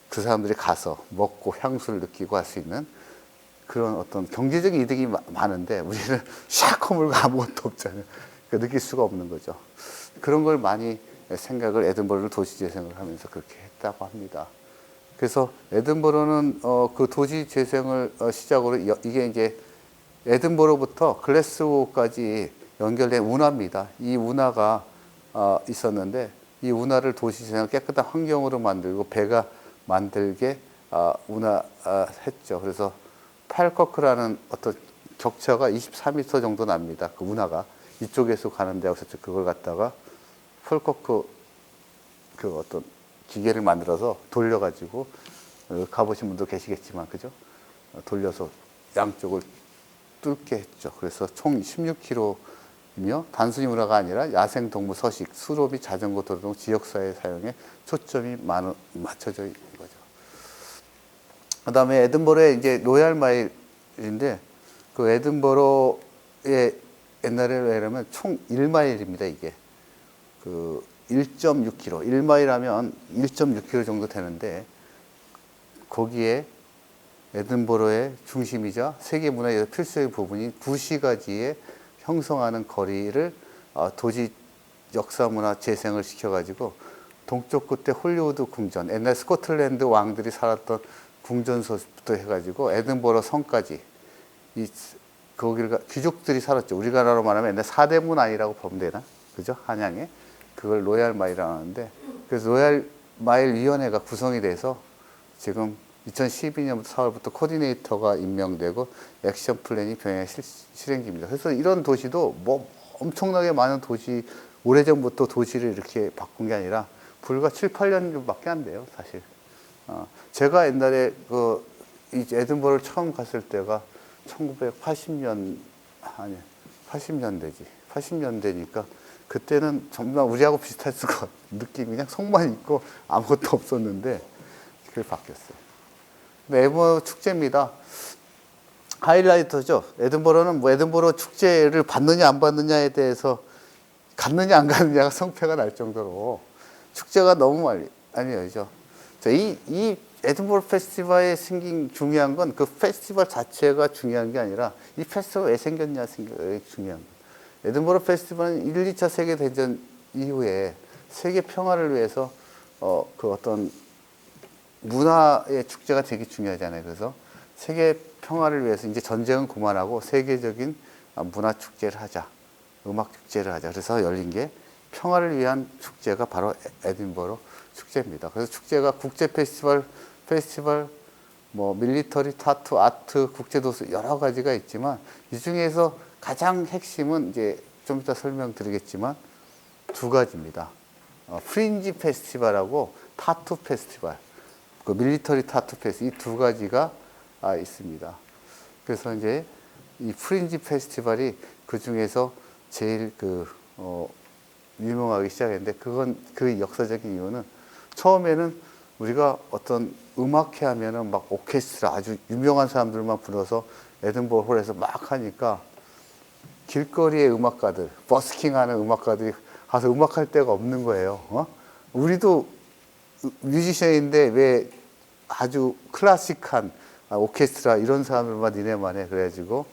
그 사람들이 가서 먹고 향수를 느끼고 할 수 있는 그런 어떤 경제적인 이득이 많은데 우리는 샥 허물고 아무것도 없잖아요. 그러니까 느낄 수가 없는 거죠. 그런 걸 많이 생각을 에든버러를 도시재생을 하면서 그렇게 했다고 합니다. 그래서 에든버러는 그 도시재생을 시작으로 이게 이제 에든버러부터 글래스고까지 연결된 운하입니다. 이 운하가 있었는데 이 운하를 도시재생을 깨끗한 환경으로 만들고 배가 만들게 운하했죠. 그래서 팔커크라는 어떤 격차가 24m 정도 납니다. 그 운하가 이쪽에서 가는 데하고 저쪽 그걸 갖다가 펄커크 그 어떤 기계를 만들어서 돌려가지고 가보신 분도 계시겠지만 그죠? 돌려서 양쪽을 뚫게 했죠. 그래서 총 16km이며 단순히 운하가 아니라 야생동물 서식, 수로 및 자전거 도로 등 지역사회 사용에 초점이 맞춰져 있는 거죠. 그 다음에 에든버러에 이제 로얄 마일인데 그 에든버러에 옛날에 왜냐면 총 1마일입니다, 이게. 그 1.6km, 1마일 하면 1.6km 정도 되는데 거기에 에든버러의 중심이자 세계 문화의 필수의 부분인 구시가지에 형성하는 거리를 도시 역사 문화 재생을 시켜가지고 동쪽 끝에 홀리우드 궁전, 옛날 스코틀랜드 왕들이 살았던 궁전서부터 해가지고 에든버러 성까지 거기를 귀족들이 살았죠. 우리나라로 말하면 옛날 사대문 아니라고 보면 되나? 그죠? 한양에. 그걸 로얄 마일이라고 하는데 그래서 로얄 마일 위원회가 구성이 돼서 지금 2012년부터 4월부터 코디네이터가 임명되고 액션 플랜이 병행 실행 중입니다. 그래서 이런 도시도 뭐 엄청나게 많은 도시 오래전부터 도시를 이렇게 바꾼 게 아니라 불과 7, 8년밖에 안 돼요, 사실. 제가 옛날에 이 에든버러를 처음 갔을 때가 1980년 아니 80년대지. 80년대니까 그때는 정말 우리하고 비슷했을 것 같아요. 느낌이 그냥 성만 있고 아무것도 없었는데 그게 바뀌었어요. 에든버러 축제입니다. 하이라이터죠. 에든버러는 뭐 에든버러 축제를 받느냐 안 받느냐에 대해서 갔느냐 안 갔느냐가 성패가 날 정도로 축제가 너무 많이 아니죠. 이 에든버러 페스티벌에 생긴 중요한 건 그 페스티벌 자체가 중요한 게 아니라 이 페스티벌 왜 생겼냐 생각이 중요한 거예요. 에든버러 페스티벌은 1, 2차 세계대전 이후에 세계 평화를 위해서 그 어떤 문화의 축제가 되게 중요하잖아요. 그래서 세계 평화를 위해서 이제 전쟁은 그만하고 세계적인 문화 축제를 하자, 음악 축제를 하자. 그래서 열린 게 평화를 위한 축제가 바로 에든버러 축제입니다. 그래서 축제가 국제 페스티벌, 뭐 밀리터리, 타투, 아트, 국제도서 여러 가지가 있지만 이 중에서 가장 핵심은 이제 좀 이따 설명드리겠지만 두 가지입니다. 프린지 페스티벌하고 타투 페스티벌, 그 밀리터리 타투 페스티벌 이 두 가지가 있습니다. 그래서 이제 이 프린지 페스티벌이 그 중에서 제일 유명하기 시작했는데 그건 그 역사적인 이유는 처음에는 우리가 어떤 음악회 하면은 막 오케스트라 아주 유명한 사람들만 불러서 에든버러 홀에서 막 하니까 길거리의 음악가들, 버스킹하는 음악가들이 가서 음악할 데가 없는 거예요. 우리도 뮤지션인데 왜 아주 클래식한 오케스트라 이런 사람들만 니네만 해. 그래가지고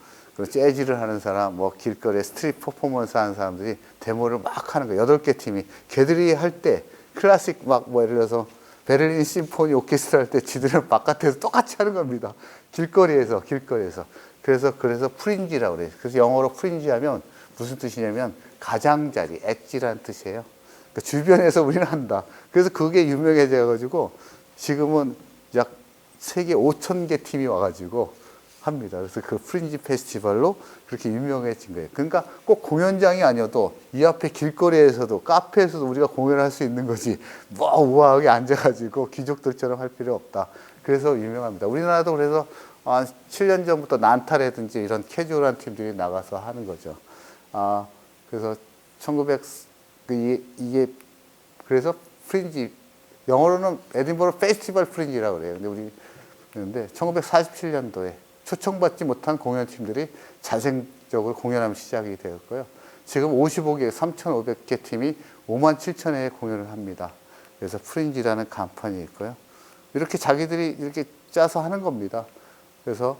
재즈를 하는 사람, 뭐 길거리에 스트릿 퍼포먼스 하는 사람들이 데모를 막 하는 거예요. 8개 팀이. 걔들이 할 때 클래식 막 뭐 예를 들어서 베를린 심포니 오케스트라 할 때 지들은 바깥에서 똑같이 하는 겁니다. 길거리에서. 그래서 프린지라고 그래요. 그래서 영어로 프린지 하면 무슨 뜻이냐면 가장자리, 엣지라는 뜻이에요. 그러니까 주변에서 우리는 한다. 그래서 그게 유명해져가지고 지금은 약 세계 5,000개 팀이 와가지고 합니다. 그래서 그 프린지 페스티벌로 그렇게 유명해진 거예요. 그러니까 꼭 공연장이 아니어도 이 앞에 길거리에서도 카페에서도 우리가 공연할 수 있는 거지 뭐 우아하게 앉아가지고 귀족들처럼 할 필요 없다. 그래서 유명합니다. 우리나라도 그래서 한 7년 전부터 난타라든지 이런 캐주얼한 팀들이 나가서 하는 거죠. 그래서 1900 이게 그래서 프린지 영어로는 에든버러 페스티벌 프린지라고 그래요. 근데 1947년도에 초청받지 못한 공연팀들이 자생적으로 공연하면 시작이 되었고요. 지금 55개, 3,500개 팀이 57,000회의 공연을 합니다. 그래서 프린지라는 간판이 있고요. 이렇게 자기들이 이렇게 짜서 하는 겁니다. 그래서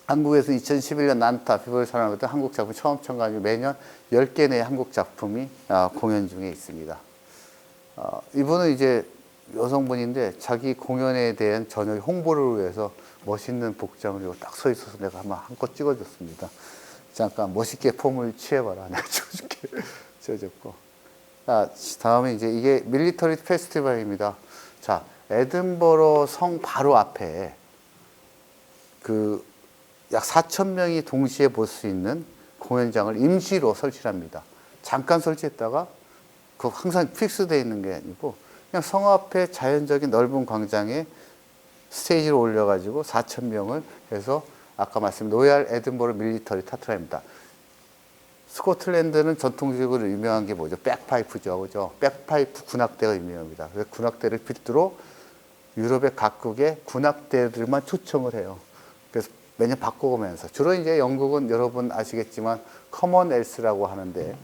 한국에서 2011년 난타, 비버리 사랑할 때 한국 작품 처음 참가하고 매년 10개 내 한국 작품이 공연 중에 있습니다. 이분은 이제 여성분인데 자기 공연에 대한 저녁 홍보를 위해서 멋있는 복장을 입고 딱 서 있어서 내가 한껏 찍어줬습니다. 잠깐 멋있게 폼을 취해봐라. 내가 찍어줄게. 찍어줬고. 다음에 이제 이게 밀리터리 페스티벌입니다. 자, 에든버러 성 바로 앞에 약 4,000명이 동시에 볼 수 있는 공연장을 임시로 설치합니다. 잠깐 설치했다가 항상 픽스되어 있는 게 아니고 그냥 성 앞에 자연적인 넓은 광장에 스테이지를 올려가지고 4,000명을 해서 아까 말씀 로얄 에든버러 밀리터리 타투라입니다. 스코틀랜드는 전통적으로 유명한 게 뭐죠? 백파이프죠. 그죠? 백파이프 군악대가 유명합니다. 그래서 군악대를 필두로 유럽의 각국의 군악대들만 초청을 해요. 그래서 매년 바꿔오면서 주로 이제 영국은 여러분 아시겠지만 커먼웰스라고 하는데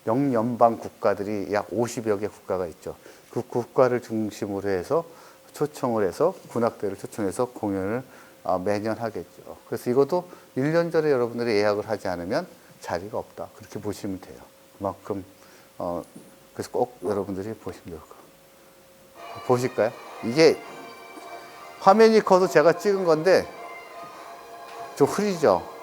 영연방 국가들이 약 50여 개 국가가 있죠. 그 국가를 중심으로 해서 초청을 해서 군악대를 초청해서 공연을 매년 하겠죠. 그래서 이것도 1년 전에 여러분들이 예약을 하지 않으면 자리가 없다. 그렇게 보시면 돼요. 그만큼 그래서 꼭 여러분들이 보시면 될 거예요. 보실까요? 이게 화면이 커서 제가 찍은 건데 좀 흐리죠.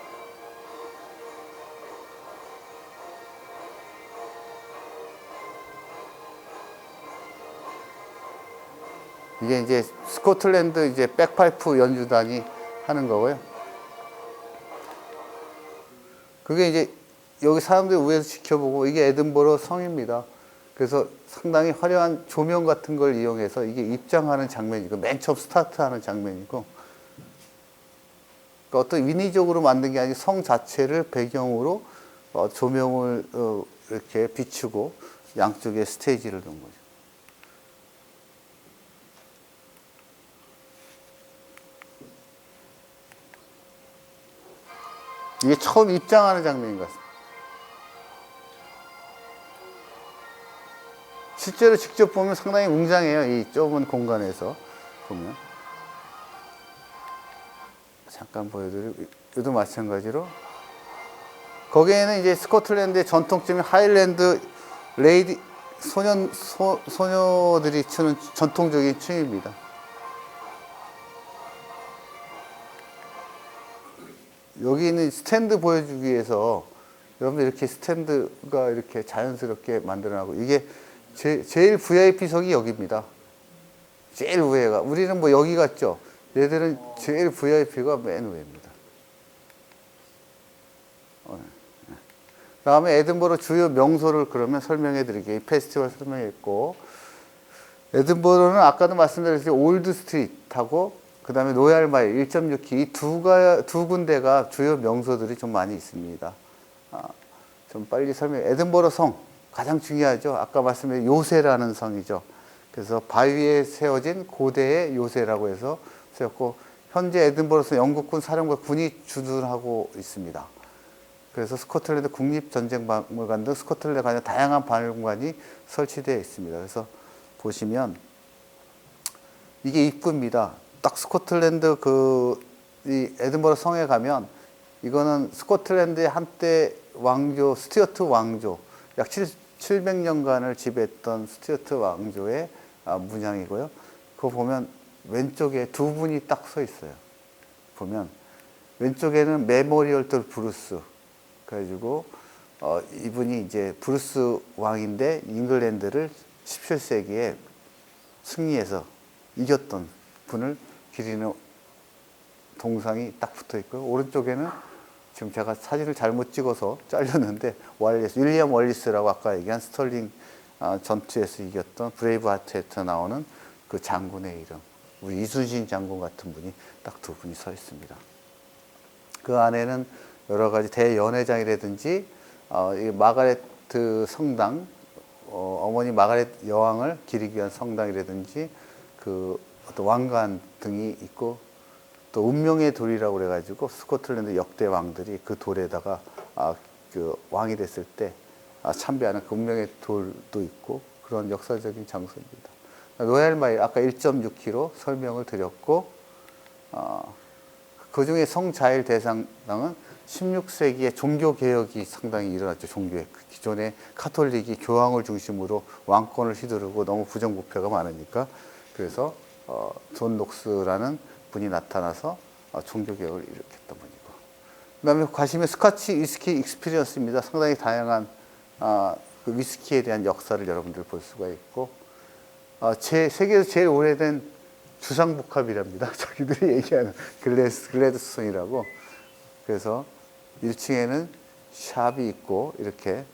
이게 이제 스코틀랜드 이제 백파이프 연주단이 하는 거고요. 그게 이제 여기 사람들이 위에서 지켜보고 이게 에든버러 성입니다. 그래서 상당히 화려한 조명 같은 걸 이용해서 이게 입장하는 장면이고 맨 처음 스타트하는 장면이고 그러니까 어떤 인위적으로 만든 게 아니고 성 자체를 배경으로 조명을 이렇게 비추고 양쪽에 스테이지를 놓은 거죠. 이게 처음 입장하는 장면인 것 같습니다. 실제로 직접 보면 상당히 웅장해요. 이 좁은 공간에서 보면. 잠깐 보여드리고, 이도 마찬가지로 거기에는 이제 스코틀랜드의 전통적인 하일랜드 레이디 소녀들이 추는 전통적인 춤입니다. 여기 있는 스탠드 보여주기 위해서 여러분들 이렇게 스탠드가 이렇게 자연스럽게 만들어나고 이게 제일 VIP석이 여기입니다. 제일 위에가. 우리는 뭐 여기 같죠? 얘들은 제일 VIP가 맨 위입니다. 다음에 에든버러 주요 명소를 그러면 설명해 드릴게요. 페스티벌 설명했고, 에든버러는 아까도 말씀드렸듯이 올드 스트리트하고 그 다음에 로얄 마일 1.6키 이 두 군데가 주요 명소들이 좀 많이 있습니다. 좀 빨리 설명해. 에든버러 성 가장 중요하죠. 아까 말씀드린 요새라는 성이죠. 그래서 바위에 세워진 고대의 요새라고 해서 세웠고, 현재 에든버러에서 영국군 사령부 군이 주둔하고 있습니다. 그래서 스코틀랜드 국립전쟁박물관 등 스코틀랜드에 관한 다양한 박물관이 설치되어 있습니다. 그래서 보시면 이게 입구입니다. 딱 스코틀랜드 이 에든버러 성에 가면 이거는 스코틀랜드의 한때 왕조 스튜어트 왕조 약 700년간을 지배했던 스튜어트 왕조의 문양이고요. 그거 보면 왼쪽에 두 분이 딱 서 있어요. 보면 왼쪽에는 메모리얼 또 브루스 그래가지고 이분이 이제 브루스 왕인데 잉글랜드를 17세기에 승리해서 이겼던 분을 기리는 동상이 딱 붙어 있고요. 오른쪽에는 지금 제가 사진을 잘못 찍어서 잘렸는데 윌리엄 월리스라고 아까 얘기한 스털링 전투에서 이겼던 브레이브 하트에 나오는 그 장군의 이름, 우리 이순신 장군 같은 분이 딱 두 분이 서 있습니다. 그 안에는 여러 가지 대연회장이라든지 이 마가레트 성당, 어머니 마가렛 여왕을 기리기 위한 성당이라든지 그 어떤 왕관 등이 있고, 또 운명의 돌이라고 그래가지고 스코틀랜드 역대 왕들이 그 돌에다가 그 왕이 됐을 때 참배하는 그 운명의 돌도 있고 그런 역사적인 장소입니다. 로얄 마일 아까 1.6km 설명을 드렸고, 그 중에 성자일 대상당은 16세기에 종교개혁이 상당히 일어났죠. 종교의 기존의 카톨릭이 교황을 중심으로 왕권을 휘두르고 너무 부정부패가 많으니까, 그래서 존 녹스라는 분이 나타나서 종교개혁을 일으켰던 분이고, 그 다음에 가시면 스카치 위스키 익스피리언스입니다. 상당히 다양한 그 위스키에 대한 역사를 여러분들 볼 수가 있고, 세계에서 제일 오래된 주상복합이랍니다. 자기들이 얘기하는 글래드스톤이라고. 그래서 1층에는 샵이 있고, 이렇게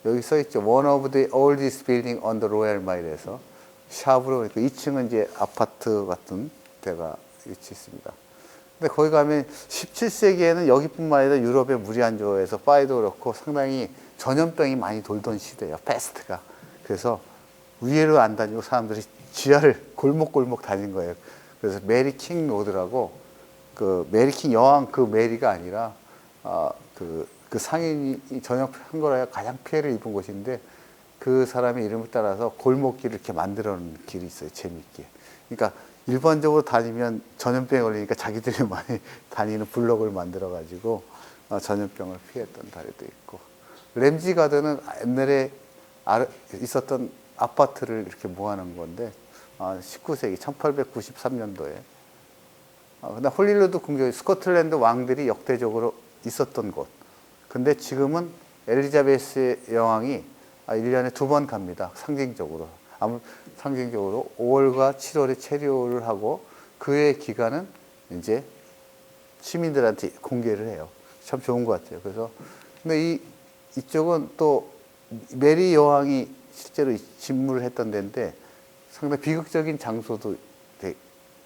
여기 써 있죠. One of the oldest building on the Royal Mile에서 샵으로, 2층은 이제 아파트 같은 데가 위치 있습니다. 근데 거기 가면 17세기에는 여기뿐만 아니라 유럽의 무리안조에서 파이도 그렇고 상당히 전염병이 많이 돌던 시대예요. 패스트가. 그래서 위로 안 다니고 사람들이 지하를 골목골목 다닌 거예요. 그래서 메리 킹 로드라고, 그 메리 킹 여왕 그 메리가 아니라 그 상인이 전역한 거라 가장 피해를 입은 곳인데, 그 사람의 이름을 따라서 골목길을 이렇게 만들어 놓은 길이 있어요. 재밌게. 그러니까 일반적으로 다니면 전염병에 걸리니까 자기들이 많이 다니는 블록을 만들어 가지고 전염병을 피했던 다리도 있고, 램지 가든은 옛날에 있었던 아파트를 이렇게 모아놓은 건데 19세기 1893년도에 근데 홀리루드 궁전, 스코틀랜드 왕들이 역대적으로 있었던 곳. 근데 지금은 엘리자베스 여왕이 1년에 2번 갑니다. 상징적으로. 상징적으로 5월과 7월에 체류를 하고, 그의 기간은 이제 시민들한테 공개를 해요. 참 좋은 것 같아요. 그래서 근데 이쪽은 또 메리 여왕이 실제로 진물을 했던 데인데 상당히 비극적인 장소도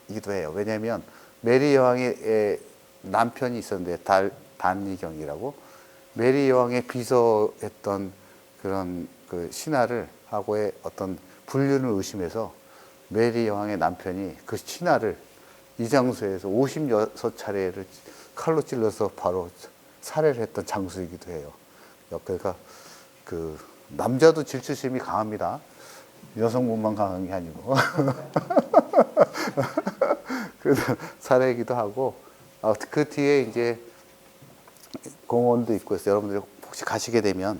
이기도 해요. 왜냐하면 메리 여왕의 남편이 있었는데 단니경이라고, 메리 여왕의 비서했던 그런 그 신하를 하고의 어떤 불륜을 의심해서 메리 여왕의 남편이 그 신하를 이 장소에서 56차례를 칼로 찔러서 바로 살해를 했던 장소이기도 해요. 그러니까 그 남자도 질투심이 강합니다. 여성분만 강한 게 아니고. 그래서 살해이기도 하고, 그 뒤에 이제 공원도 있고 해서 여러분들이 혹시 가시게 되면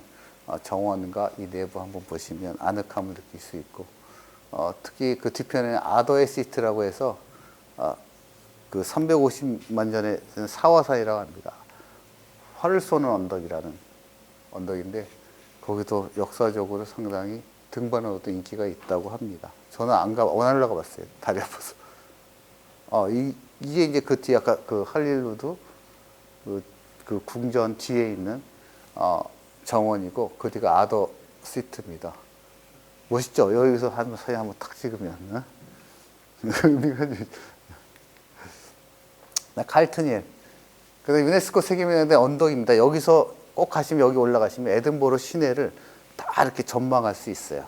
정원과 이 내부 한번 보시면 아늑함을 느낄 수 있고, 특히 그 뒤편에 아더의 시트라고 해서 그 350만 년의 사화산이라고 합니다. 활을 쏘는 언덕이라는 언덕인데 거기도 역사적으로 상당히 등반으로도 인기가 있다고 합니다. 저는 안 올라가 봤어요. 다리 아파서. 이게 이제 그 뒤에 아까 그 할릴루드 그 궁전 뒤에 있는 정원이고 그 뒤가 아더 시트입니다. 멋있죠? 여기서 사진 한번 탁 찍으면 의미가 칼튼힐. 그래서 유네스코 세계문화재 언덕입니다. 여기서 꼭 가시면 여기 올라가시면 에든버러 시내를 다 이렇게 전망할 수 있어요.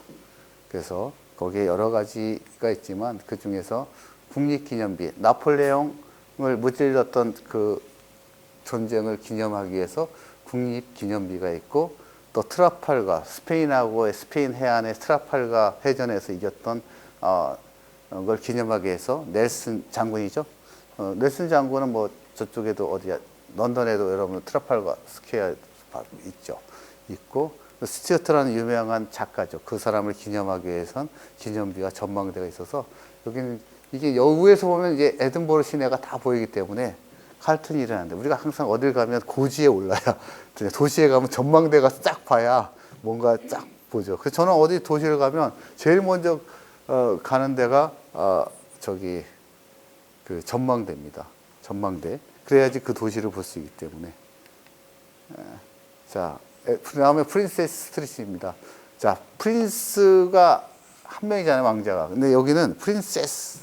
그래서 거기에 여러 가지가 있지만 그 중에서 국립기념비, 나폴레옹을 무찔렀던 그 전쟁을 기념하기 위해서 국립기념비가 있고, 또 트라팔가, 스페인 해안의 트라팔가 해전에서 이겼던 걸 기념하기 위해서 넬슨 장군이죠. 넬슨 장군은 뭐 저쪽에도 어디야, 런던에도 여러분 트라팔가 스퀘어 있죠. 있고, 스튜어트라는 유명한 작가죠. 그 사람을 기념하기 위해선 기념비와 전망대가 있어서 여기는 이게 여우에서 보면 이제 에든버러 시내가 다 보이기 때문에 칼튼힐이라는데, 우리가 항상 어딜 가면 고지에 올라야, 도시에 가면 전망대가 쫙 봐야 뭔가 쫙 보죠. 그래서 저는 어디 도시를 가면 제일 먼저 가는 데가 저기 그 전망대입니다. 전망대. 그래야지 그 도시를 볼 수 있기 때문에. 자, 그 다음에 프린세스 스트리트입니다. 자, 프린스가 한 명이잖아요, 왕자가. 근데 여기는 프린세스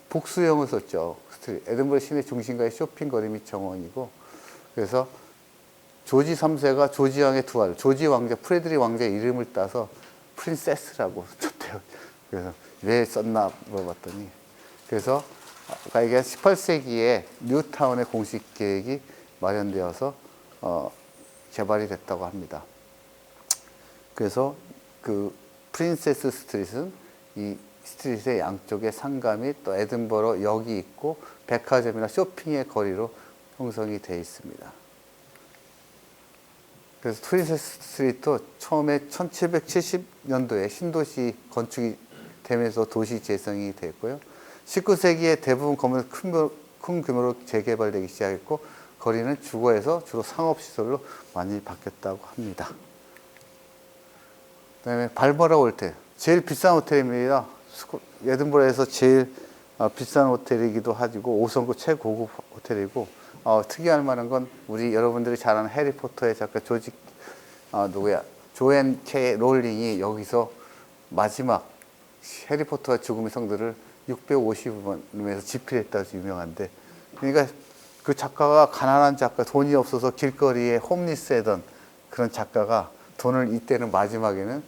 복수형을 썼죠. 에든버러 시내 중심가의 쇼핑거리 및 정원이고, 그래서 조지 3세가 조지 왕의 두 아들, 조지 왕자, 프레드리 왕자의 이름을 따서 프린세스라고 썼대요. 그래서 왜 썼나 물어봤더니, 그래서 아까 얘기한 18세기에 뉴타운의 공식 계획이 마련되어서 개발이 됐다고 합니다. 그래서 그 프린세스 스트릿은 이 스트릿의 양쪽에 상가 및 또 에든버러 역이 있고 백화점이나 쇼핑의 거리로 형성이 되어 있습니다. 그래서 프린세스 스트릿도 처음에 1770년도에 신도시 건축이 되면서 도시 재생이 됐고요. 19세기에 대부분 건물은 큰 규모로 재개발되기 시작했고, 거리는 주거에서 주로 상업시설로 많이 바뀌었다고 합니다. 그 다음에 발머라 호텔. 제일 비싼 호텔입니다. 에든버러에서 제일 비싼 호텔이기도 하고 5성급 최고급 호텔이고, 특이할 만한 건 우리 여러분들이 잘 아는 해리포터의 작가 조앤 K 롤링이 여기서 마지막 해리포터와 죽음의 성들을 650원에서 집필했다고 유명한데, 그러니까 그 작가가 가난한 작가, 돈이 없어서 길거리에 홈리스하던 그런 작가가 돈을 이때는 마지막에는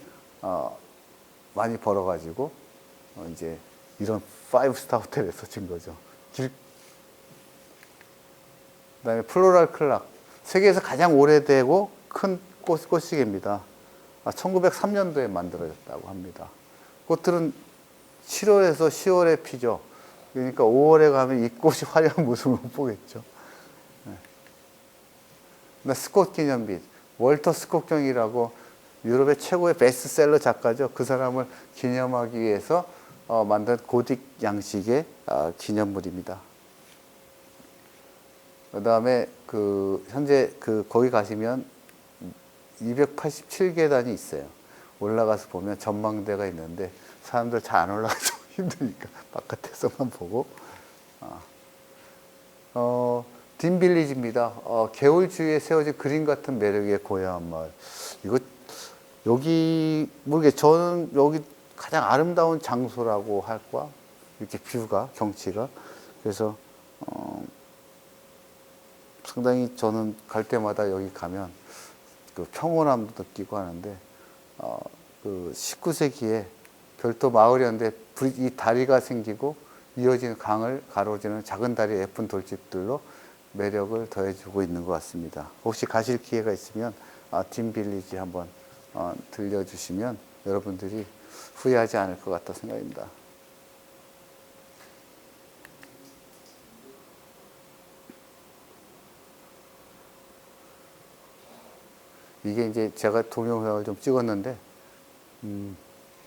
많이 벌어가지고 이제 이런 5스타 호텔에서 진 거죠. 그다음에 플로랄 클락, 세계에서 가장 오래되고 큰 꽃시계입니다. 1903년도에 만들어졌다고 합니다. 꽃들은 7월에서 10월에 피죠. 그러니까 5월에 가면 이 꽃이 화려한 모습을 못 보겠죠. 네. 스콧 기념비, 월터 스콧 경이라고 유럽의 최고의 베스트셀러 작가죠. 그 사람을 기념하기 위해서 만든 고딕 양식의 기념물입니다. 그 다음에 현재 거기 가시면 287계단이 있어요. 올라가서 보면 전망대가 있는데 사람들 잘 안 올라가서 힘드니까 바깥에서만 보고. 딘빌리지입니다. 개울 주위에 세워진 그림 같은 매력의 고요한 마을. 여기 모르겠어요. 저는 여기 가장 아름다운 장소라고 할까? 이렇게 뷰가, 경치가. 그래서 상당히 저는 갈 때마다 여기 가면 그 평온함도 느끼고 하는데, 그 19세기에 별도 마을이었는데 이 다리가 생기고 이어지는 강을 가로지르는 작은 다리 예쁜 돌집들로 매력을 더해주고 있는 것 같습니다. 혹시 가실 기회가 있으면 딘빌리지 한번 들려주시면 여러분들이 후회하지 않을 것 같다 생각합니다. 이게 이제 제가 동영상을 좀 찍었는데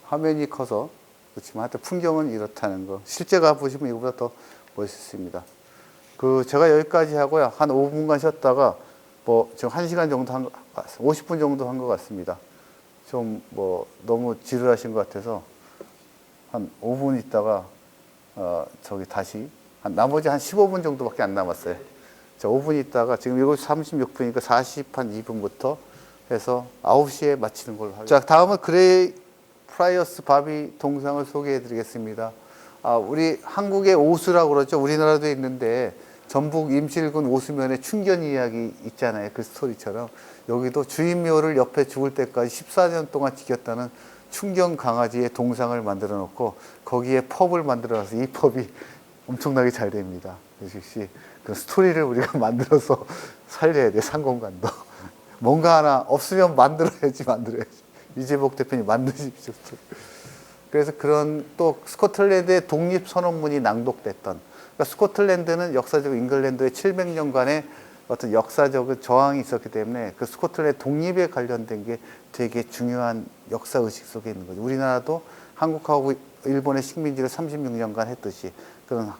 화면이 커서 그렇지만 하여튼 풍경은 이렇다는 거. 실제 가보시면 이거보다 더 멋있습니다. 그 제가 여기까지 하고요. 한 5분간 쉬었다가 뭐 지금 1시간 정도 50분 정도 한 것 같습니다. 좀 뭐 너무 지루하신 것 같아서 한 5분 있다가 저기 다시 나머지 한 15분 정도밖에 안 남았어요. 자, 5분 있다가 지금 7시 36분이니까 42분부터 해서 9시에 마치는 걸로 하겠습니다. 자, 다음은 그레이 프라이어스 바비 동상을 소개해 드리겠습니다. 우리 한국의 오수라고 그러죠. 우리나라도 있는데 전북 임실군 오수면에 춘견 이야기 있잖아요. 그 스토리처럼 여기도 주인묘를 옆에 죽을 때까지 14년 동안 지켰다는 춘견 강아지의 동상을 만들어 놓고 거기에 펍을 만들어 놔서 이 펍이 엄청나게 잘 됩니다. 역시 그 스토리를 우리가 만들어서 살려야 돼. 상공간도 뭔가 하나 없으면 만들어야지. 이재복 대표님 만드십시오. 그래서 그런 또 스코틀랜드의 독립선언문이 낭독됐던, 그러니까 스코틀랜드는 역사적으로 잉글랜드의 700년간의 어떤 역사적 저항이 있었기 때문에 그 스코틀랜드 독립에 관련된 게 되게 중요한 역사의식 속에 있는 거죠. 우리나라도 한국하고 일본의 식민지를 36년간 했듯이 그런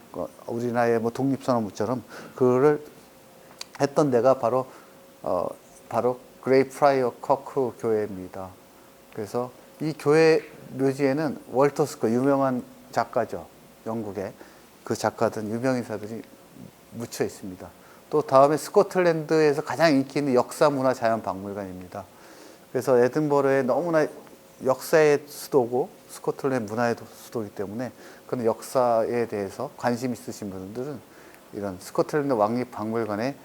우리나라의 뭐 독립선언문처럼 그거를 했던 데가 바로 그레이 프라이어 커크 교회입니다. 그래서 이 교회 묘지에는 월터 스코 유명한 작가죠. 영국의 그 작가든 유명인사들이 묻혀 있습니다. 또 다음에 스코틀랜드에서 가장 인기 있는 역사문화 자연박물관입니다. 그래서 에든버러에 너무나 역사의 수도고 스코틀랜드 문화의 수도이기 때문에 그런 역사에 대해서 관심 있으신 분들은 이런 스코틀랜드 왕립박물관에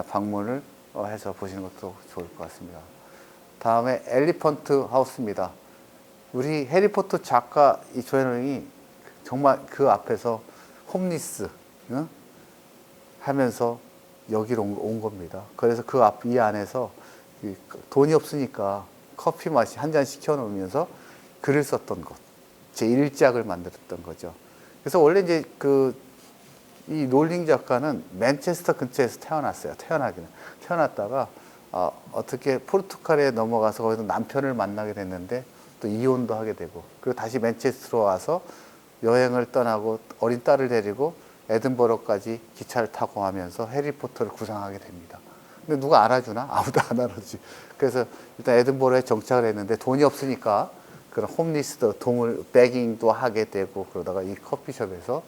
방문을 해서 보시는 것도 좋을 것 같습니다. 다음에 엘리펀트 하우스입니다. 우리 해리포터 작가 이 조앤 정말 그 앞에서 홈리스 하면서 여기로 온 겁니다. 그래서 이 안에서 돈이 없으니까 커피 맛이 한 잔 시켜 놓으면서 글을 썼던 것, 제 1작을 만들었던 거죠. 그래서 원래 이제 이 롤링 작가는 맨체스터 근처에서 태어났어요. 태어났다가 어떻게 포르투갈에 넘어가서 거기서 남편을 만나게 됐는데 또 이혼도 하게 되고, 그리고 다시 맨체스터로 와서 여행을 떠나고 어린 딸을 데리고 에든버러까지 기차를 타고 하면서 해리포터를 구상하게 됩니다. 근데 누가 알아주나? 아무도 안 알아주지. 그래서 일단 에든버러에 정착을 했는데 돈이 없으니까 그런 홈리스도 베깅도 하게 되고, 그러다가 이 커피숍에서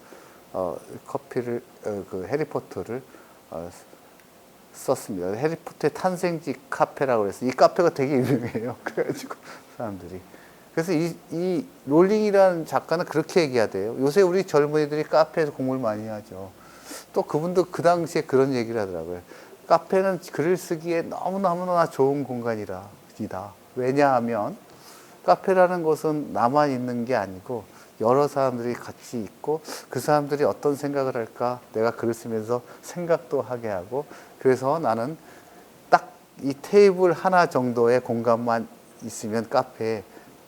그 해리포터를 썼습니다. 해리포터의 탄생지 카페라고 해서 이 카페가 되게 유명해요. 그래가지고 사람들이. 그래서 이 롤링이라는 작가는 그렇게 얘기하대요. 요새 우리 젊은이들이 카페에서 공부를 많이 하죠. 또 그분도 그 당시에 그런 얘기를 하더라고요. 카페는 글을 쓰기에 너무너무나 좋은 공간이다. 왜냐하면 카페라는 것은 나만 있는 게 아니고 여러 사람들이 같이 있고 그 사람들이 어떤 생각을 할까 내가 글을 쓰면서 생각도 하게 하고, 그래서 나는 딱 이 테이블 하나 정도의 공간만 있으면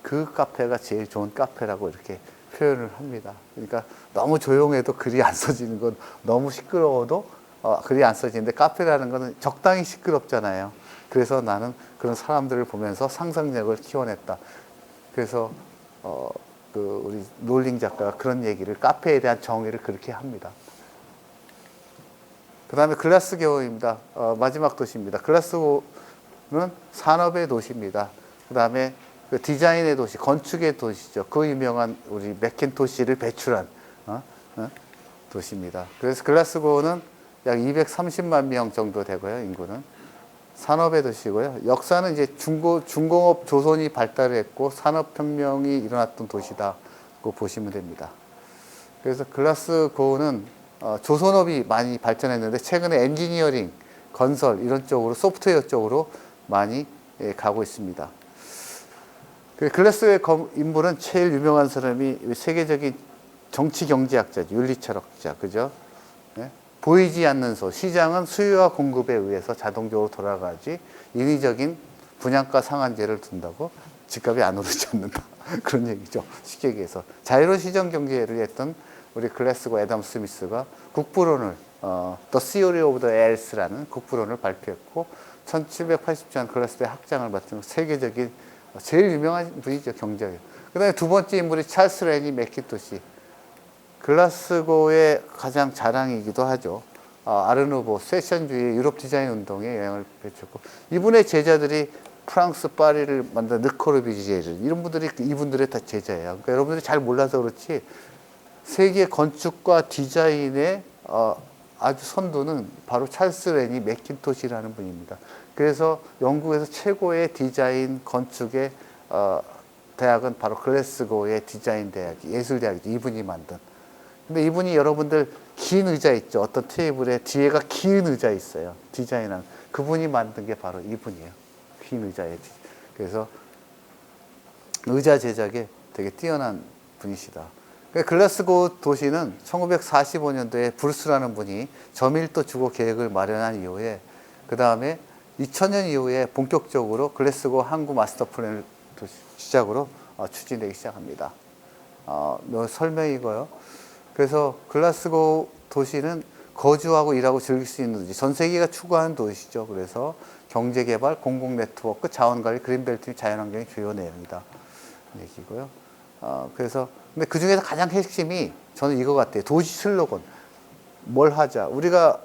그 카페가 제일 좋은 카페라고 이렇게 표현을 합니다. 그러니까 너무 조용해도 글이 안 써지는 건, 너무 시끄러워도 글이 안 써지는데 카페라는 거는 적당히 시끄럽잖아요. 그래서 나는 그런 사람들을 보면서 상상력을 키워냈다. 그래서 우리 롤링 작가가 그런 얘기를, 카페에 대한 정의를 그렇게 합니다. 그 다음에 글라스고우입니다. 마지막 도시입니다. 글라스고우는 산업의 도시입니다. 그 다음에 디자인의 도시, 건축의 도시죠. 그 유명한 우리 맥킨토시를 배출한 도시입니다. 그래서 글라스고우는 약 230만 명 정도 되고요. 인구는. 산업의 도시고요. 역사는 이제 중공업 조선이 발달을 했고 산업혁명이 일어났던 도시다고 보시면 됩니다. 그래서 글라스고우는 조선업이 많이 발전했는데 최근에 엔지니어링, 건설 이런 쪽으로, 소프트웨어 쪽으로 많이 가고 있습니다. 글라스고우의 인물은 제일 유명한 사람이 세계적인 정치 경제학자죠. 윤리철학자, 그죠? 네? 보이지 않는 시장은 수요와 공급에 의해서 자동적으로 돌아가지 인위적인 분양가 상한제를 둔다고 집값이 안 오르지 않는다. 그런 얘기죠. 쉽게 얘기해서 자유로운 시장 경제를 했던 우리 글래스고 애덤 스미스가 국부론을 The Theory of the Els라는 국부론을 발표했고, 1780년 글라스고의 학장을 맡은 세계적인 제일 유명한 분이죠, 경제학. 그 다음에 두 번째 인물이 찰스 레니 맥킨토시. 글라스고의 가장 자랑이기도 하죠. 아르누보, 세션주의 유럽 디자인 운동에 영향을 미쳤고, 이분의 제자들이 프랑스 파리를 만든 르코르비지에르, 이런 분들이 이분들의 다 제자예요. 그러니까 여러분들이 잘 몰라서 그렇지 세계 건축과 디자인의 아주 선두는 바로 찰스 레니 맥킨토시라는 분입니다. 그래서 영국에서 최고의 디자인 건축의 대학은 바로 글래스고의 디자인 대학, 예술 대학이죠. 이분이 만든. 근데 이분이 여러분들 긴 의자 있죠. 어떤 테이블에 뒤에가 긴 의자 있어요. 디자인한. 그분이 만든 게 바로 이분이에요. 긴 의자에. 그래서 의자 제작에 되게 뛰어난 분이시다. 글라스고 도시는 1945년도에 브루스라는 분이 저밀도 주거 계획을 마련한 이후에 그 다음에 2000년 이후에 본격적으로 글라스고 항구 마스터 플랜을 시작으로 추진되기 시작합니다. 설명이고요. 그래서 글라스고 도시는 거주하고 일하고 즐길 수 있는 도시, 전 세계가 추구하는 도시죠. 그래서 경제개발, 공공네트워크, 자원관리, 그린벨트, 자연환경이 주요 내용이다. 얘기고요. 그래서 근데 그 중에서 가장 핵심이 저는 이거 같아요. 도시 슬로건. 뭘 하자. 우리가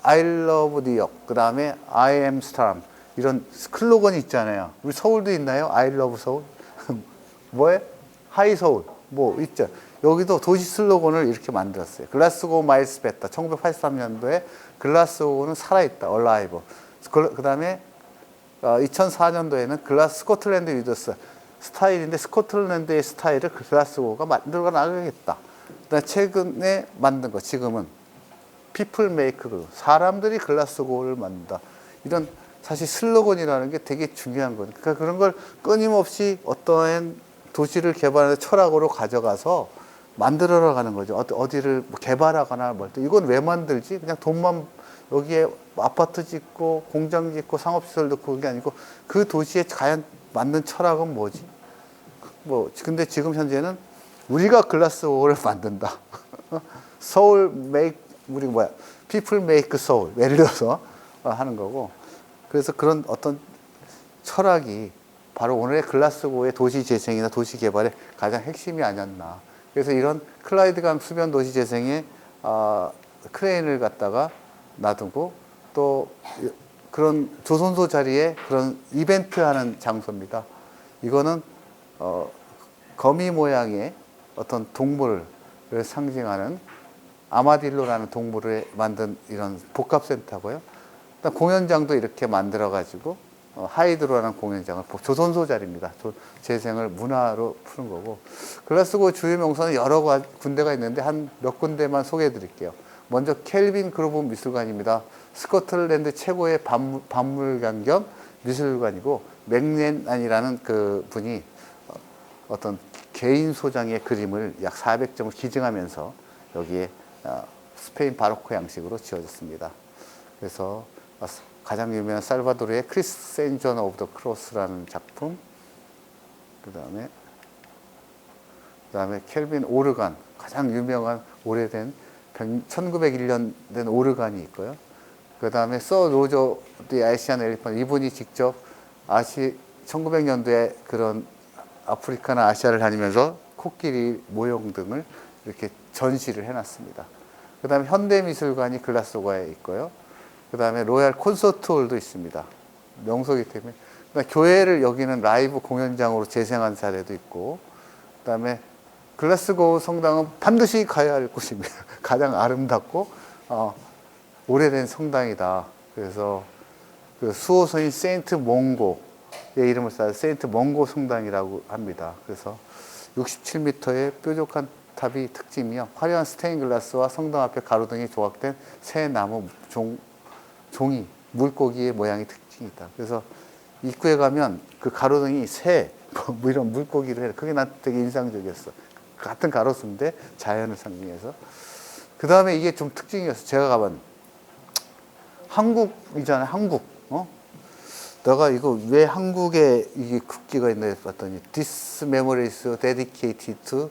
I love New York, 그 다음에 I am Star 이런 슬로건이 있잖아요. 우리 서울도 있나요? I love 서울? 뭐예요? 하이 서울. 뭐 있죠. 여기도 도시 슬로건을 이렇게 만들었어요. 글라스고 마일스 베터. 1983년도에 글라스고는 살아있다. 얼라이브. 그 다음에 2004년도에는 스코틀랜드 위더스 스타일인데 스코틀랜드의 스타일을 글라스고가 만들어 나가겠다. 그다음에 최근에 만든 거 지금은 People Make Glue. 사람들이 글라스고를 만든다. 이런 사실 슬로건이라는 게 되게 중요한 거예요. 그러니까 그런 걸 끊임없이 어떠한 도시를 개발하는 철학으로 가져가서 만들어 가는 거죠. 어디를 뭐 개발하거나 뭘 때. 이건 왜 만들지? 그냥 돈만 여기에 아파트 짓고 공장 짓고 상업시설 넣고 그런 게 아니고 그 도시에 과연 만든 철학은 뭐지? 근데 지금 현재는 우리가 글라스고를 만든다. 서울 우리 people make 서울. 예를 들어서 하는 거고. 그래서 그런 어떤 철학이 바로 오늘의 글라스고의 도시 재생이나 도시 개발의 가장 핵심이 아니었나. 그래서 이런 클라이드강 수변 도시 재생에 크레인을 갖다가 놔두고 또 그런 조선소 자리에 그런 이벤트 하는 장소입니다. 이거는 거미 모양의 어떤 동물을 상징하는 아마딜로라는 동물을 만든 이런 복합센터고요. 공연장도 이렇게 만들어가지고 하이드로라는 공연장을 조선소 자리입니다. 재생을 문화로 푸는 거고. 글라스고 주요 명소는 여러 군데가 있는데 한 몇 군데만 소개해 드릴게요. 먼저 켈빈 그로브 미술관입니다. 스코틀랜드 최고의 박물관 겸 미술관이고 맥렌안이라는 그 분이 어떤 개인 소장의 그림을 약 400점을 기증하면서 여기에 스페인 바로크 양식으로 지어졌습니다. 그래서 가장 유명한 살바도르의 크리스센전 오브 더 크로스라는 작품, 그 다음에 켈빈 오르간, 가장 유명한 오래된 1901년 된 오르간이 있고요. 그 다음에 서 로저 디 아시안 엘리펀트, 이분이 직접 1900년도에 그런 아프리카나 아시아를 다니면서 코끼리 모형 등을 이렇게 전시를 해놨습니다. 그 다음에 현대미술관이 글라스고에 있고요. 그 다음에 로얄 콘서트홀도 있습니다. 명소이기 때문에. 교회를 여기는 라이브 공연장으로 재생한 사례도 있고, 그 다음에 글라스고 성당은 반드시 가야 할 곳입니다. 가장 아름답고 오래된 성당이다. 그래서 그 수호성인 세인트 몽고의 이름을 쌓은 세인트 몽고 성당이라고 합니다. 그래서 67m의 뾰족한 탑이 특징이며 화려한 스테인글라스와 성당 앞에 가로등이 조각된 새 나무 종이 물고기의 모양이 특징이다. 그래서 입구에 가면 그 가로등이 새 뭐 이런 물고기를 해. 그게 난 되게 인상적이었어. 같은 가로수인데 자연을 상징해서. 그 다음에 이게 좀 특징이었어. 제가 가본 한국이잖아요. 한국. 내가 이거 왜 한국에 이게 국기가 있나 봤더니 This memory is dedicated to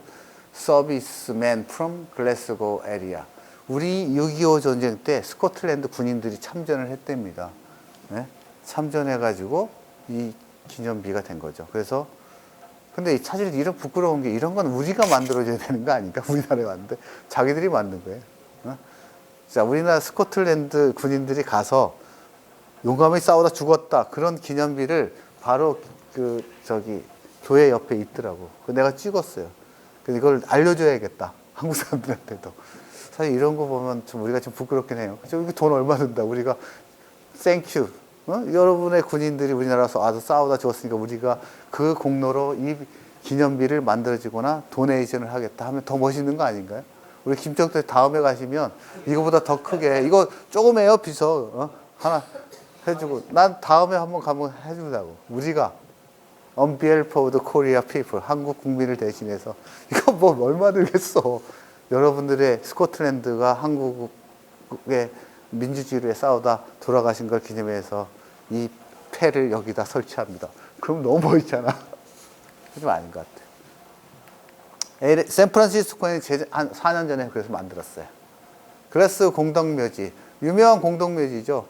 servicemen from Glasgow area. 우리 6.25 전쟁 때 스코틀랜드 군인들이 참전을 했답니다. 네? 참전해가지고 이 기념비가 된 거죠. 그래서 근데 사실 이런 부끄러운 게 이런 건 우리가 만들어줘야 되는 거 아닌가? 우리나라에 왔는데 자기들이 만든 거예요. 어? 자, 우리나라 스코틀랜드 군인들이 가서 용감히 싸우다 죽었다 그런 기념비를 바로 그 저기 교회 옆에 있더라고. 그 내가 찍었어요. 그래서 이걸 알려줘야겠다. 한국 사람들한테도. 사실 이런 거 보면 좀 우리가 좀 부끄럽긴 해요. 저기 돈 얼마 든다. 우리가 땡큐. 어? 여러분의 군인들이 우리나라에서 와서 싸우다 죽었으니까 우리가 그 공로로 이 기념비를 만들어지거나 도네이션을 하겠다 하면 더 멋있는 거 아닌가요? 우리 김정태 다음에 가시면 이거보다 더 크게 이거 조금해요 비서 어? 하나 해주고 난 다음에 한번 가면 해준다고. 우리가 on behalf of the Korea people 한국 국민을 대신해서 이거 뭐 얼마 들겠어. 여러분들의 스코틀랜드가 한국의 민주주의를 위해 싸우다 돌아가신 걸 기념해서 이 패를 여기다 설치합니다. 그럼 너무 멋있잖아. 좀 아닌 것 같아요. 샌프란시스코에는 한 4년 전에 그래서 만들었어요. 글라스고 공동묘지. 유명한 공동묘지죠.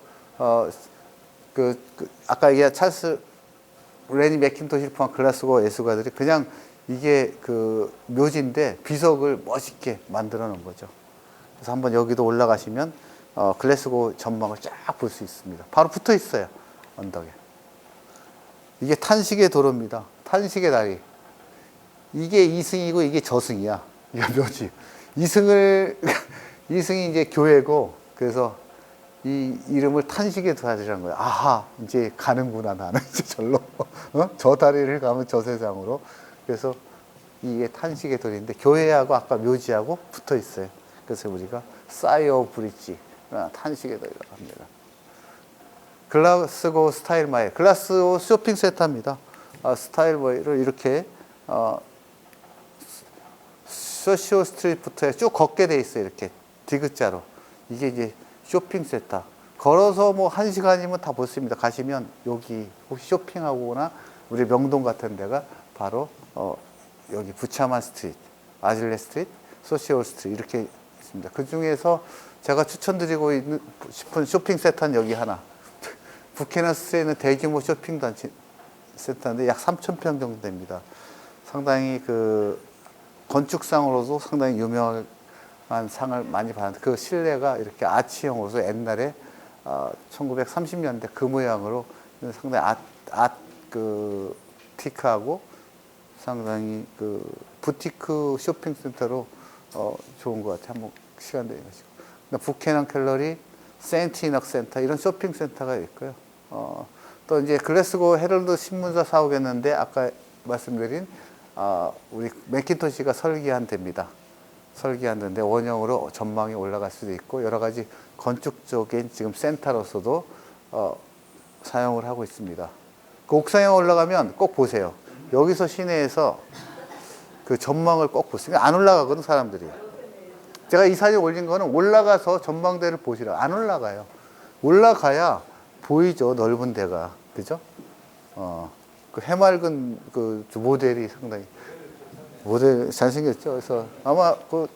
아까 얘기한 찰스 레니 맥킨토시를 포함한 글라스고 예술가들이 그냥 이게 그 묘지인데 비석을 멋있게 만들어 놓은 거죠. 그래서 한번 여기도 올라가시면 글래스고 전망을 쫙 볼 수 있습니다. 바로 붙어 있어요. 언덕에. 이게 탄식의 도로입니다. 탄식의 다리. 이게 이승이고 이게 저승이야. 이게 묘지. 이승이 이제 교회고 그래서 이 이름을 탄식의 다리라는 거예요. 아하, 이제 가는구나 나는 이제 절로. 저 다리를 가면 저 세상으로. 그래서 이게 탄식의 도리인데 교회하고 아까 묘지하고 붙어 있어요. 그래서 우리가 사이어 브릿지, 탄식의 도리라고 합니다. 글라스고 스타일 마일, 글라스고 쇼핑센터입니다. 스타일 마일을 이렇게 소시오 스트리트부터 쭉 걷게 돼 있어요. 이렇게 디귿자로. 이게 이제 쇼핑센터. 걸어서 뭐 1시간이면 다 볼 수 있습니다. 가시면 여기 혹시 쇼핑하거나 우리 명동 같은 데가 바로 여기 부차만 스트리트, 아질레 스트리트, 소시오 스트리트 이렇게 있습니다. 그 중에서 제가 추천드리고 싶은 쇼핑센터는 여기 하나. 부캐너스에 있는 대규모 쇼핑 단지 센터인데 약 3,000평 정도 됩니다. 상당히 그 건축상으로도 상당히 유명한 상을 많이 받았는데 그 실내가 이렇게 아치형으로서 옛날에 1930년대 그 모양으로 상당히 티크하고 상당히 그 부티크 쇼핑센터로 좋은 것 같아요. 한번 시간 되는 것이고. 부캐넌 갤러리, 세인트 이낙 센터 이런 쇼핑센터가 있고요. 또 이제 글래스고 헤럴드 신문사 사옥이었는데 아까 말씀드린 우리 맥킨토시가 설계한 데입니다. 설계한 데인데 원형으로 전망이 올라갈 수도 있고 여러 가지 건축적인 지금 센터로서도 사용을 하고 있습니다. 그 옥상에 올라가면 꼭 보세요. 여기서 시내에서 그 전망을 꼭 보세요. 안 올라가거든 사람들이. 제가 이 사진 올린 거는 올라가서 전망대를 보시라. 안 올라가요. 올라가야 보이죠. 넓은 데가. 그죠? 그 해맑은 그 모델이 상당히 모델 잘생겼죠. 그래서 아마 그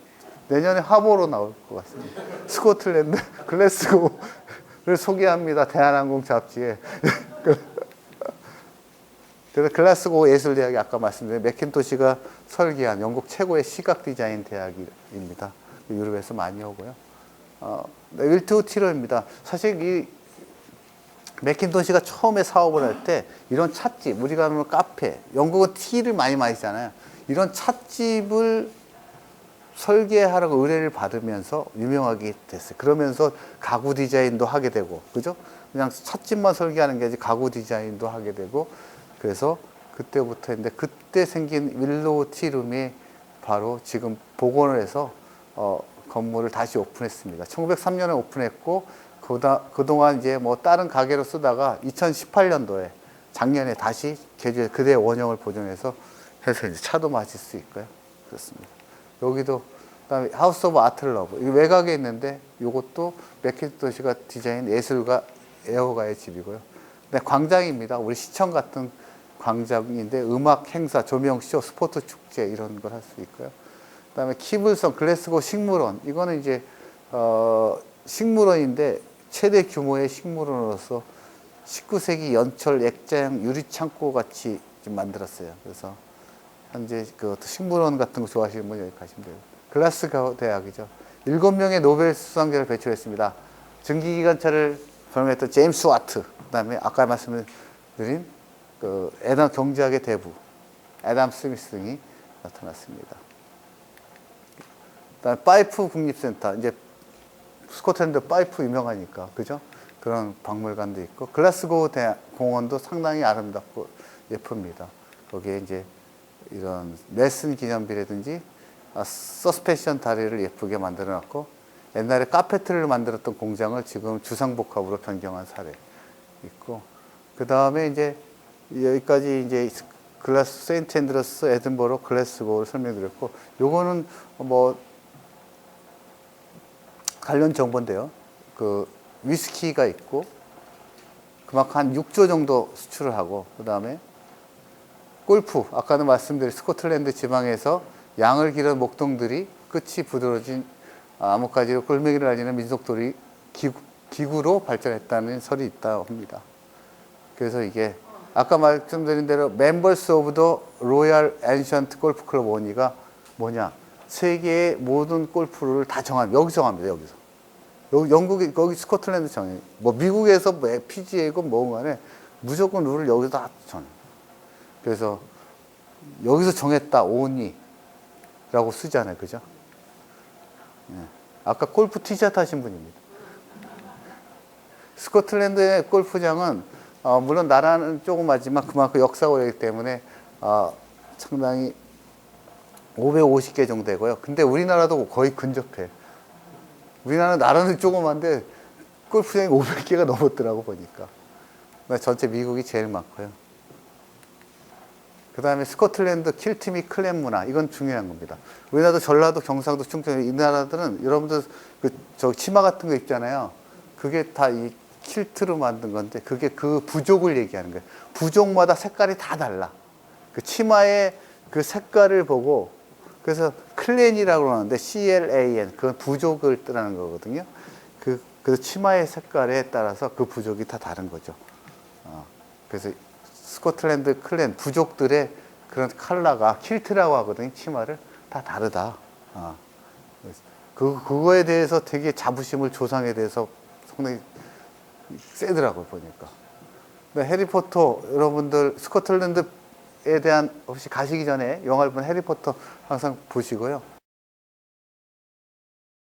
내년에 화보로 나올 것 같습니다. 스코틀랜드 글래스고를 소개합니다. 대한항공 잡지에. 그래서 글라스고 예술대학이 아까 말씀드린 맥킨토시가 설계한 영국 최고의 시각 디자인 대학입니다. 유럽에서 많이 오고요. 윌트 티러입니다. 사실 이 맥킨토시가 처음에 사업을 할 때 이런 찻집, 우리가 하는 카페, 영국은 티를 많이 마시잖아요. 이런 찻집을 설계하라고 의뢰를 받으면서 유명하게 됐어요. 그러면서 가구 디자인도 하게 되고, 그죠? 그냥 찻집만 설계하는 게 아니라 가구 디자인도 하게 되고, 그래서 그때부터 했는데, 그때 생긴 윌로우 티룸이 바로 지금 복원을 해서 건물을 다시 오픈했습니다. 1903년에 오픈했고, 그동안 이제 뭐 다른 가게로 쓰다가 2018년도에 작년에 다시 개조해 그대 원형을 보존해서 해서 이제 차도 마실 수 있고요. 그렇습니다. 여기도 그다음에 하우스 오브 아트 러브 이 외곽에 있는데 이것도 맥킨토시가 디자인 예술가 애호가의 집이고요. 근데 광장입니다. 우리 시청 같은 광장인데 음악 행사, 조명 쇼, 스포츠 축제 이런 걸 할 수 있고요. 그다음에 키블성 글래스고 식물원 이거는 이제 식물원인데 최대 규모의 식물원으로서 19세기 연철 액자형 유리 창고 같이 좀 만들었어요. 그래서 현재 그 어떤 식물원 같은 거 좋아하시는 분 여기 가시면 돼요. 글라스고 대학이죠. 7명의 노벨 수상자를 배출했습니다. 전기기관차를 발명했던 제임스 와트, 그다음에 아까 말씀드린 그 애덤 경제학의 대부 애덤 스미스 등이 나타났습니다. 그다음에 파이프 국립센터, 이제 스코틀랜드 파이프 유명하니까 그죠? 그런 박물관도 있고 글라스고 공원도 상당히 아름답고 예쁩니다. 거기에 이제 이런 넬슨 기념비라든지 서스펜션 다리를 예쁘게 만들어놨고 옛날에 카페트를 만들었던 공장을 지금 주상복합으로 변경한 사례 있고 그 다음에 이제 여기까지 이제 세인트 앤드러스, 에든버러, 글래스고를 설명드렸고 요거는 뭐 관련 정보인데요. 그 위스키가 있고 그만큼 한 6조 정도 수출을 하고 그 다음에 골프, 아까도 말씀드린 스코틀랜드 지방에서 양을 기른 목동들이 끝이 부드러진 암흑가지로 꿀매기를 알리는 민속놀이 기구로 발전했다는 설이 있다고 합니다. 그래서 이게 아까 말씀드린 대로 멤버스 오브 더 로얄 엔션트 골프 클럽 오니가 뭐냐, 세계의 모든 골프를 다 여기서 정합니다. 여기서. 영국이 거기 스코틀랜드 정해. 뭐 미국에서 뭐 PGA고 뭐 간에 무조건 룰을 여기서 다 정해. 그래서 여기서 정했다 오니라고 쓰잖아요, 그죠? 예. 아까 골프 티샷 하신 분입니다. 스코틀랜드의 골프장은 물론 나라는 조그마지만 그만큼 역사가 오래기 때문에 상당히 550개 정도 되고요. 근데 우리나라도 거의 근접해. 나라는 조그만데 골프장이 500개가 넘었더라고 보니까. 전체 미국이 제일 많고요. 그 다음에 스코틀랜드 킬트 및 클랩 문화, 이건 중요한 겁니다. 우리나라도 전라도, 경상도, 충청 이 나라들은 여러분들 저 치마 같은 거 입잖아요. 그게 다 이 킬트로 만든 건데 그게 그 부족을 얘기하는 거예요. 부족마다 색깔이 다 달라. 그 치마의 그 색깔을 보고 그래서 클랜이라고 하는데 CLAN 그건 부족을 뜻하는 거거든요. 그 치마의 색깔에 따라서 그 부족이 다 다른 거죠. 그래서 스코틀랜드 클랜 부족들의 그런 컬러가 킬트라고 하거든요. 치마를 다 다르다. 그거에 대해서 되게 자부심을 조상에 대해서 상당히 세더라고요 보니까. 해리포터 여러분들 스코틀랜드에 대한 혹시 가시기 전에 영화를 본 해리포터 항상 보시고요.